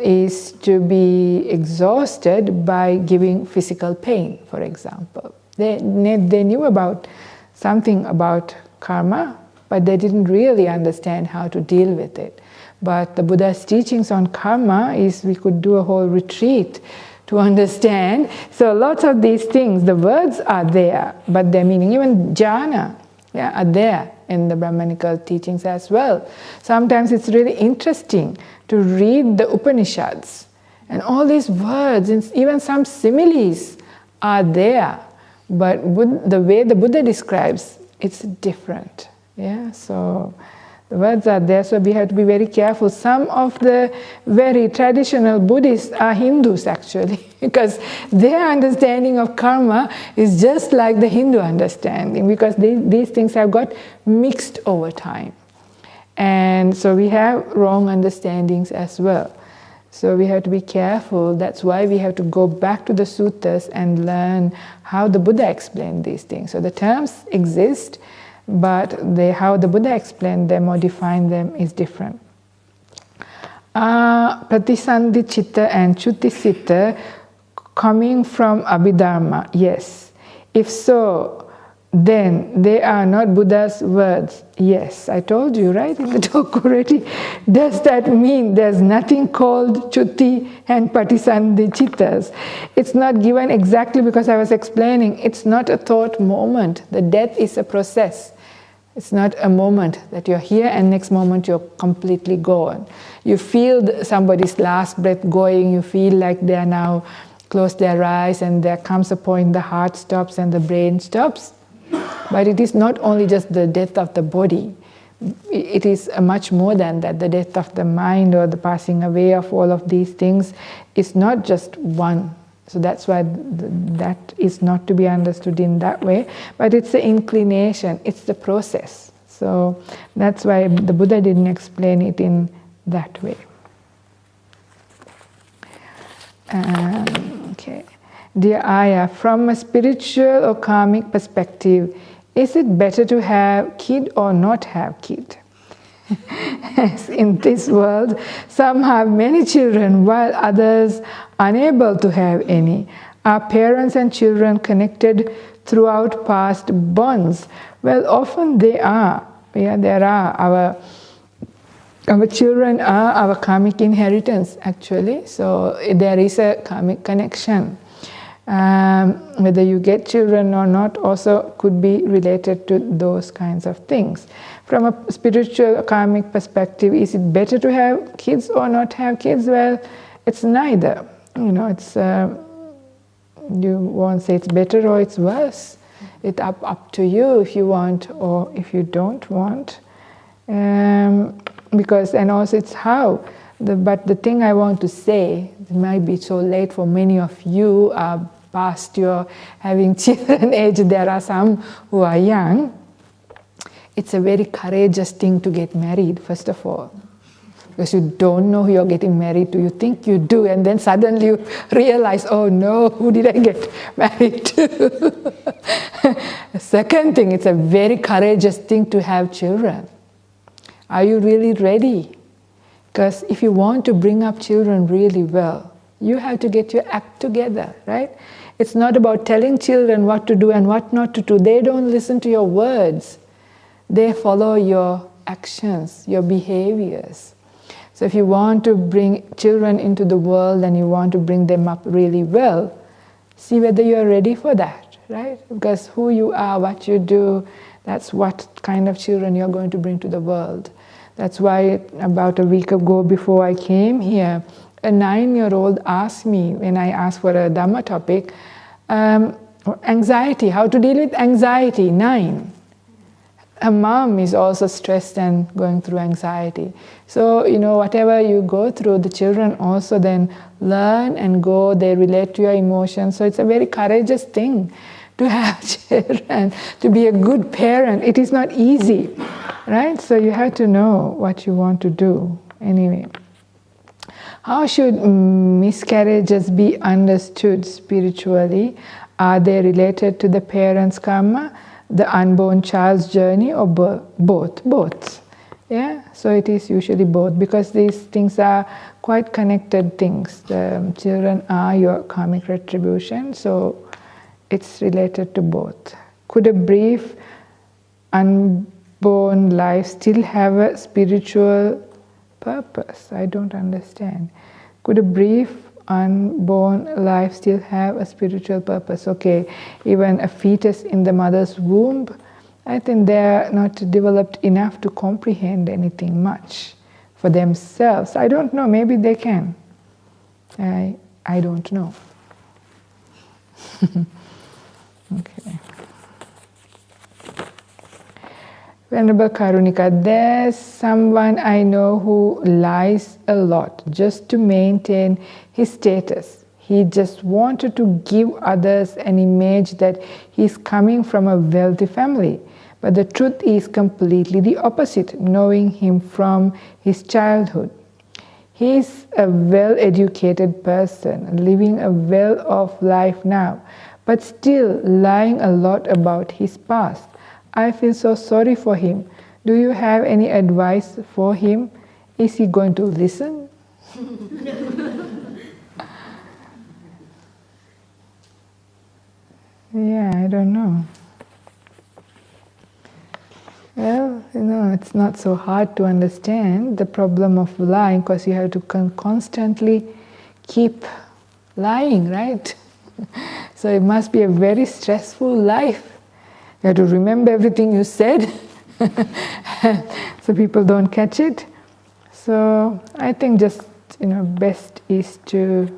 is to be exhausted by giving physical pain, for example. They knew about something about karma, but they didn't really understand how to deal with it. But the Buddha's teachings on karma is, we could do a whole retreat to understand. So lots of these things, the words are there, but their meaning, even jhana, are there in the Brahmanical teachings as well. Sometimes it's really interesting to read the Upanishads, and all these words, and even some similes are there, but the way the Buddha describes, it's different. Yeah, so the words are there, so we have to be very careful. Some of the very traditional Buddhists are Hindus actually, because their understanding of karma is just like the Hindu understanding, because these things have got mixed over time. And so we have wrong understandings as well. So we have to be careful. That's why we have to go back to the suttas and learn how the Buddha explained these things. So the terms exist, but how the Buddha explained them or defined them is different. Pratisandhi citta and chuti citta coming from Abhidharma, yes. If so, then they are not Buddha's words. Yes, I told you, right, in the talk already. Does that mean there's nothing called chuti and patisandhi chittas? It's not given exactly because I was explaining. It's not a thought moment. The death is a process. It's not a moment that you're here and next moment you're completely gone. You feel somebody's last breath going, you feel like they are now close their eyes, and there comes a point the heart stops and the brain stops. But it is not only just the death of the body. It is much more than that. The death of the mind or the passing away of all of these things is not just one. So that's why that is not to be understood in that way. But it's the inclination, it's the process. So that's why the Buddha didn't explain it in that way. Okay. Dear Ayya, from a spiritual or karmic perspective, is it better to have kid or not have kid? As in this world, some have many children while others unable to have any. Are parents and children connected throughout past bonds? Well, often they are, there are. Our children are our karmic inheritance, actually. So there is a karmic connection. Whether you get children or not also could be related to those kinds of things. From a spiritual karmic perspective, is it better to have kids or not have kids? Well, it's neither. It's you won't say it's better or it's worse. It's up to you if you want or if you don't want. Because, and also it's how. But the thing I want to say, it might be so late for many of you are past your having children age. There are some who are young. It's a very courageous thing to get married, first of all. Because you don't know who you're getting married to. You think you do, and then suddenly you realize, oh no, who did I get married to? The second thing, it's a very courageous thing to have children. Are you really ready? Because if you want to bring up children really well, you have to get your act together, right? It's not about telling children what to do and what not to do. They don't listen to your words. They follow your actions, your behaviors. So if you want to bring children into the world and you want to bring them up really well, see whether you're ready for that, right? Because who you are, what you do, that's what kind of children you're going to bring to the world. That's why about a week ago before I came here, a 9-year-old asked me, when I asked for a Dhamma topic, anxiety, how to deal with anxiety, 9. Her mom is also stressed and going through anxiety. So, whatever you go through, the children also then learn and go, they relate to your emotions. So it's a very courageous thing to have children, to be a good parent. It is not easy, right? So you have to know what you want to do. Anyway, how should miscarriages be understood spiritually? Are they related to the parents' karma, the unborn child's journey, or both? Both. Yeah, so it is usually both, because these things are quite connected things. The children are your karmic retribution, so it's related to both. Could a brief unborn life still have a spiritual purpose? I don't understand. Could a brief unborn life still have a spiritual purpose? Okay, even a fetus in the mother's womb, I think they're not developed enough to comprehend anything much for themselves. I don't know, maybe they can. I don't know. Okay. Venerable Karunika, there's someone I know who lies a lot just to maintain his status. He just wanted to give others an image that he's coming from a wealthy family. But the truth is completely the opposite, knowing him from his childhood. He's a well-educated person, living a well-off life now, but still lying a lot about his past. I feel so sorry for him. Do you have any advice for him? Is he going to listen? Yeah, I don't know. Well, it's not so hard to understand the problem of lying, because you have to constantly keep lying, right? So it must be a very stressful life. You have to remember everything you said so people don't catch it. So I think just, best is to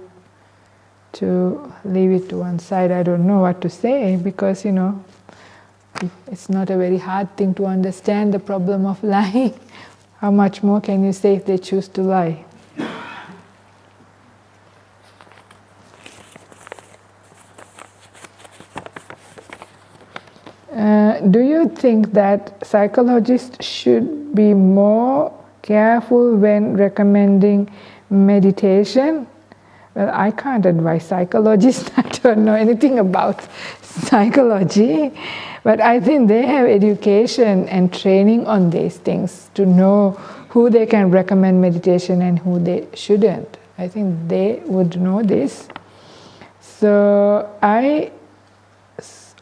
leave it to one side. I don't know what to say, because, it's not a very hard thing to understand the problem of lying. How much more can you say if they choose to lie? Do you think that psychologists should be more careful when recommending meditation? Well, I can't advise psychologists. I don't know anything about psychology. But I think they have education and training on these things to know who they can recommend meditation and who they shouldn't. I think they would know this. So I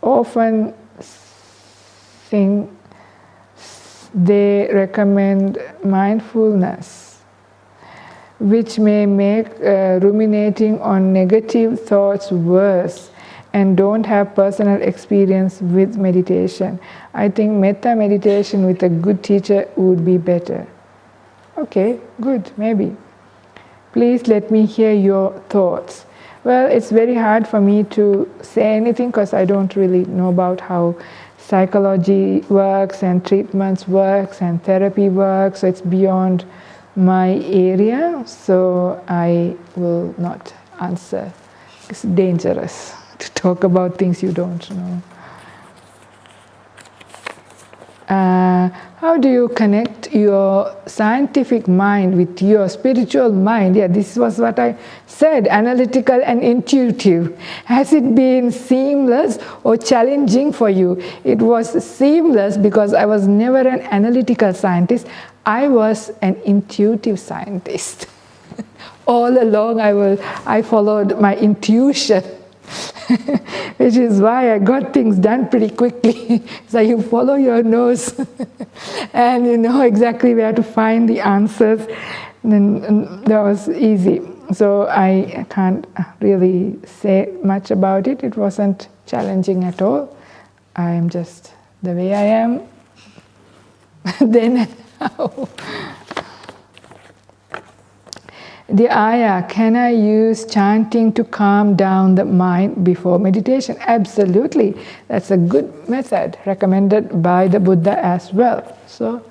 often they recommend mindfulness, which may make ruminating on negative thoughts worse, and don't have personal experience with meditation. I think metta meditation with a good teacher would be better. Okay, good, maybe. Please let me hear your thoughts. Well, it's very hard for me to say anything because I don't really know about how psychology works and treatments works and therapy works, so it's beyond my area, so I will not answer. It's dangerous to talk about things you don't know. How do you connect your scientific mind with your spiritual mind? Yeah, this was what I said, analytical and intuitive. Has it been seamless or challenging for you? It was seamless because I was never an analytical scientist. I was an intuitive scientist. All along I followed my intuition. Which is why I got things done pretty quickly. So you follow your nose and you know exactly where to find the answers. And that was easy. So I can't really say much about it. It wasn't challenging at all. I am just the way I am then and now. Dear Ayya, can I use chanting to calm down the mind before meditation? Absolutely. That's a good method recommended by the Buddha as well. So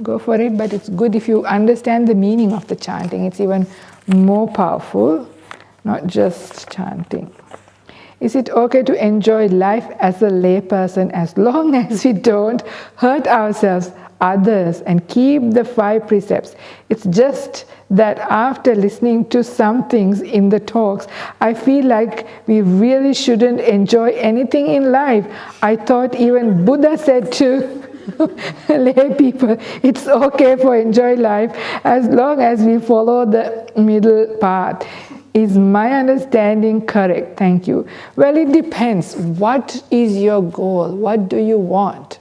go for it, but it's good if you understand the meaning of the chanting. It's even more powerful, not just chanting. Is it okay to enjoy life as a layperson as long as we don't hurt ourselves, others, and keep the 5 precepts? It's just that after listening to some things in the talks, I feel like we really shouldn't enjoy anything in life. I thought even Buddha said to lay people, it's okay for enjoy life as long as we follow the middle path. Is my understanding correct? Thank you. Well, it depends. What is your goal? What do you want?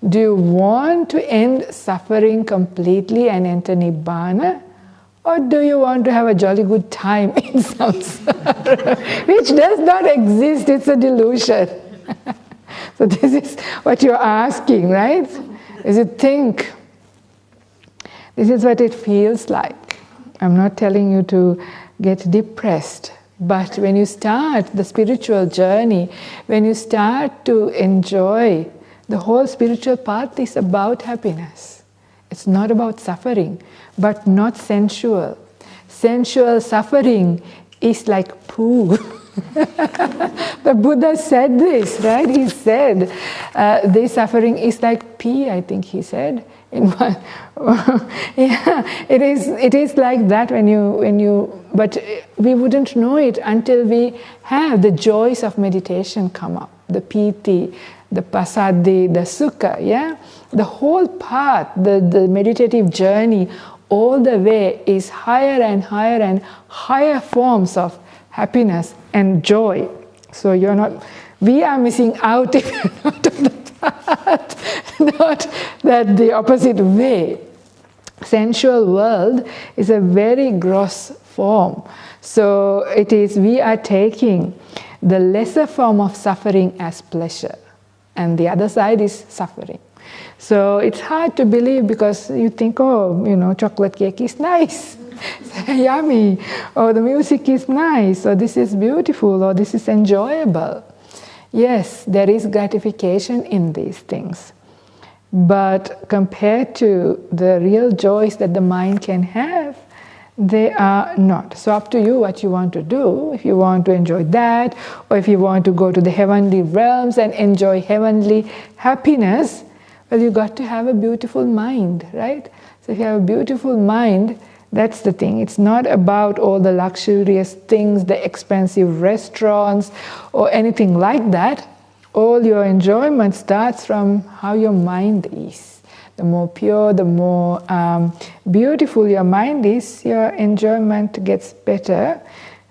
Do you want to end suffering completely and enter Nibbana? Or do you want to have a jolly good time in samsara, which does not exist, it's a delusion. So this is what you're asking, right? Is it think? This is what it feels like. I'm not telling you to get depressed, but when you start the spiritual journey, when you start to enjoy, the whole spiritual path is about happiness. It's not about suffering, but not sensual. Sensual suffering is like poo. The Buddha said this, right? He said, this suffering is like pee, I think he said. Yeah, it is like that when you, but we wouldn't know it until we have the joys of meditation come up, the piti, the pasadi, the sukha, yeah? The whole path, the meditative journey, all the way is higher and higher and higher forms of happiness and joy. So we are missing out if you're not on the path, not that the opposite way. Sensual world is a very gross form. So we are taking the lesser form of suffering as pleasure, and the other side is suffering. So it's hard to believe because you think, chocolate cake is nice, yummy, or the music is nice, or this is beautiful, or this is enjoyable. Yes, there is gratification in these things. But compared to the real joys that the mind can have, they are not. So up to you what you want to do. If you want to enjoy that, or if you want to go to the heavenly realms and enjoy heavenly happiness, well, you got to have a beautiful mind, right? So if you have a beautiful mind, that's the thing. It's not about all the luxurious things, the expensive restaurants, or anything like that. All your enjoyment starts from how your mind is. The more pure, the more beautiful your mind is, your enjoyment gets better.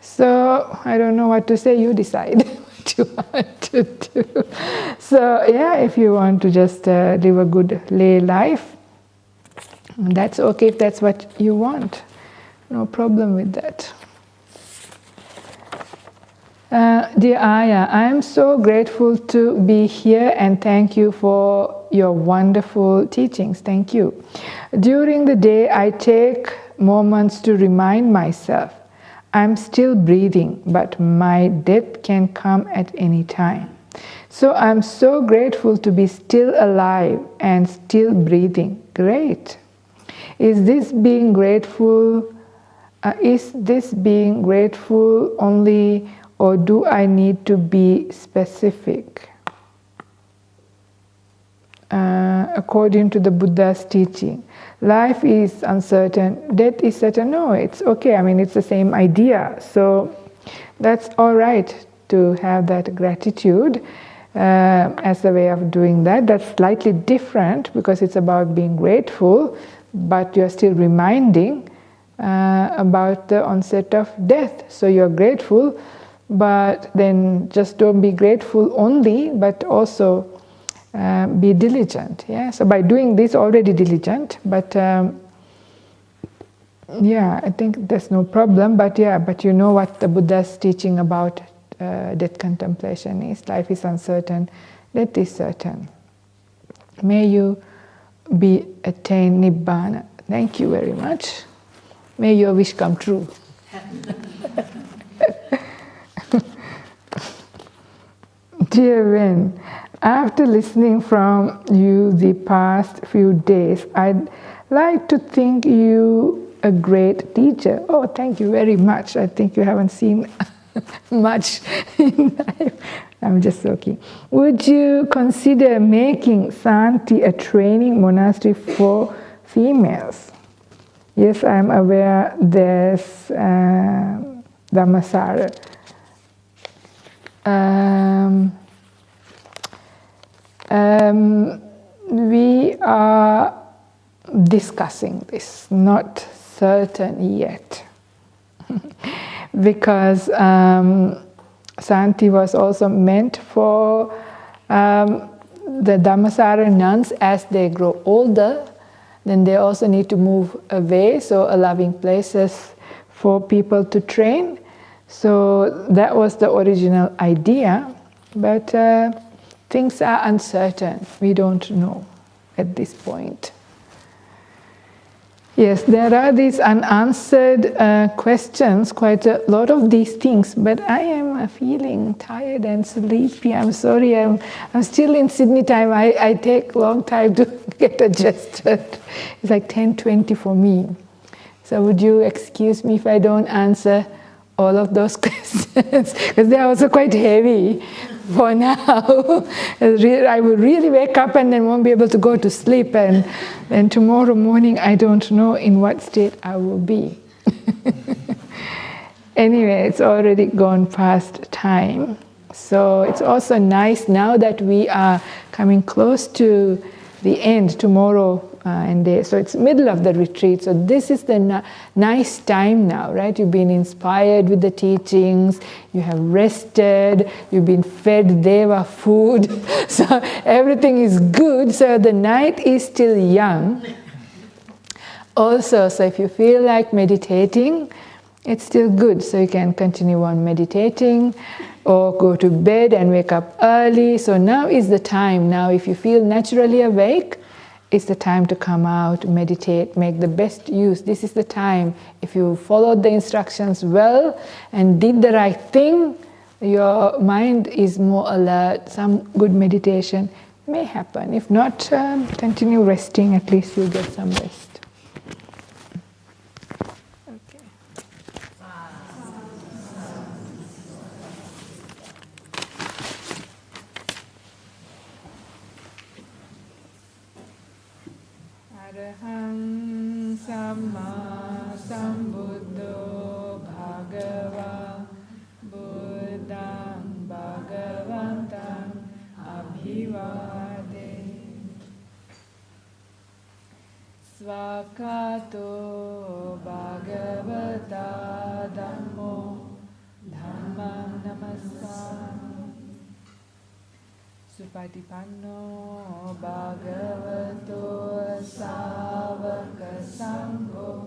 So I don't know what to say, you decide what what you want to do. So yeah, if you want to just live a good lay life, that's okay if that's what you want. No problem with that. Dear Ayya, I am so grateful to be here and thank you for your wonderful teachings. Thank you. During the day, I take moments to remind myself I'm still breathing, but my death can come at any time. So I'm so grateful to be still alive and still breathing. Great. Is this being grateful only, or do I need to be specific? According to the Buddha's teaching, life is uncertain, death is certain. No, it's okay. I mean, it's the same idea. So that's all right to have that gratitude as a way of doing that. That's slightly different because it's about being grateful, but you're still reminding about the onset of death. So you're grateful, but then just don't be grateful only, but also be diligent. Yeah. So by doing this, already diligent. But yeah, I think there's no problem. But yeah, but you know what the Buddha's teaching about death contemplation is. Life is uncertain. Death is certain. May you attain Nibbana. Thank you very much. May your wish come true. Dear Wen, after listening from you the past few days, I'd like to think you a great teacher. Oh, thank you very much. I think you haven't seen much in life. I'm just joking. Would you consider making Santi a training monastery for females? Yes, I'm aware there's Dhammasara. We are discussing this, not certain yet. Because Santi was also meant for the Dhammasara nuns as they grow older. Then they also need to move away, so allowing places for people to train. So that was the original idea, but things are uncertain. We don't know at this point. Yes, there are these unanswered questions, quite a lot of these things, but I am feeling tired and sleepy. I'm sorry, I'm still in Sydney time. I take a long time to get adjusted. It's like 10:20 for me. So would you excuse me if I don't answer all of those questions? Because they are also quite heavy for now. I will really wake up and then won't be able to go to sleep, and then tomorrow morning I don't know in what state I will be. Anyway, it's already gone past time. So it's also nice now that we are coming close to the end tomorrow and day. So it's middle of the retreat. So this is the nice time now, right? You've been inspired with the teachings. You have rested. You've been fed deva food. So everything is good. So the night is still young. Also, so if you feel like meditating, it's still good. So you can continue on meditating or go to bed and wake up early. So now is the time. Now if you feel naturally awake, it's the time to come out, meditate, make the best use. This is the time. If you followed the instructions well and did the right thing, your mind is more alert. Some good meditation may happen. If not, continue resting. At least you'll get some rest. Araham Samma Sambuddho Bhagava Buddham Bhagavantam Abhivade Sva Patipanno Bhagavato Savaka Sangho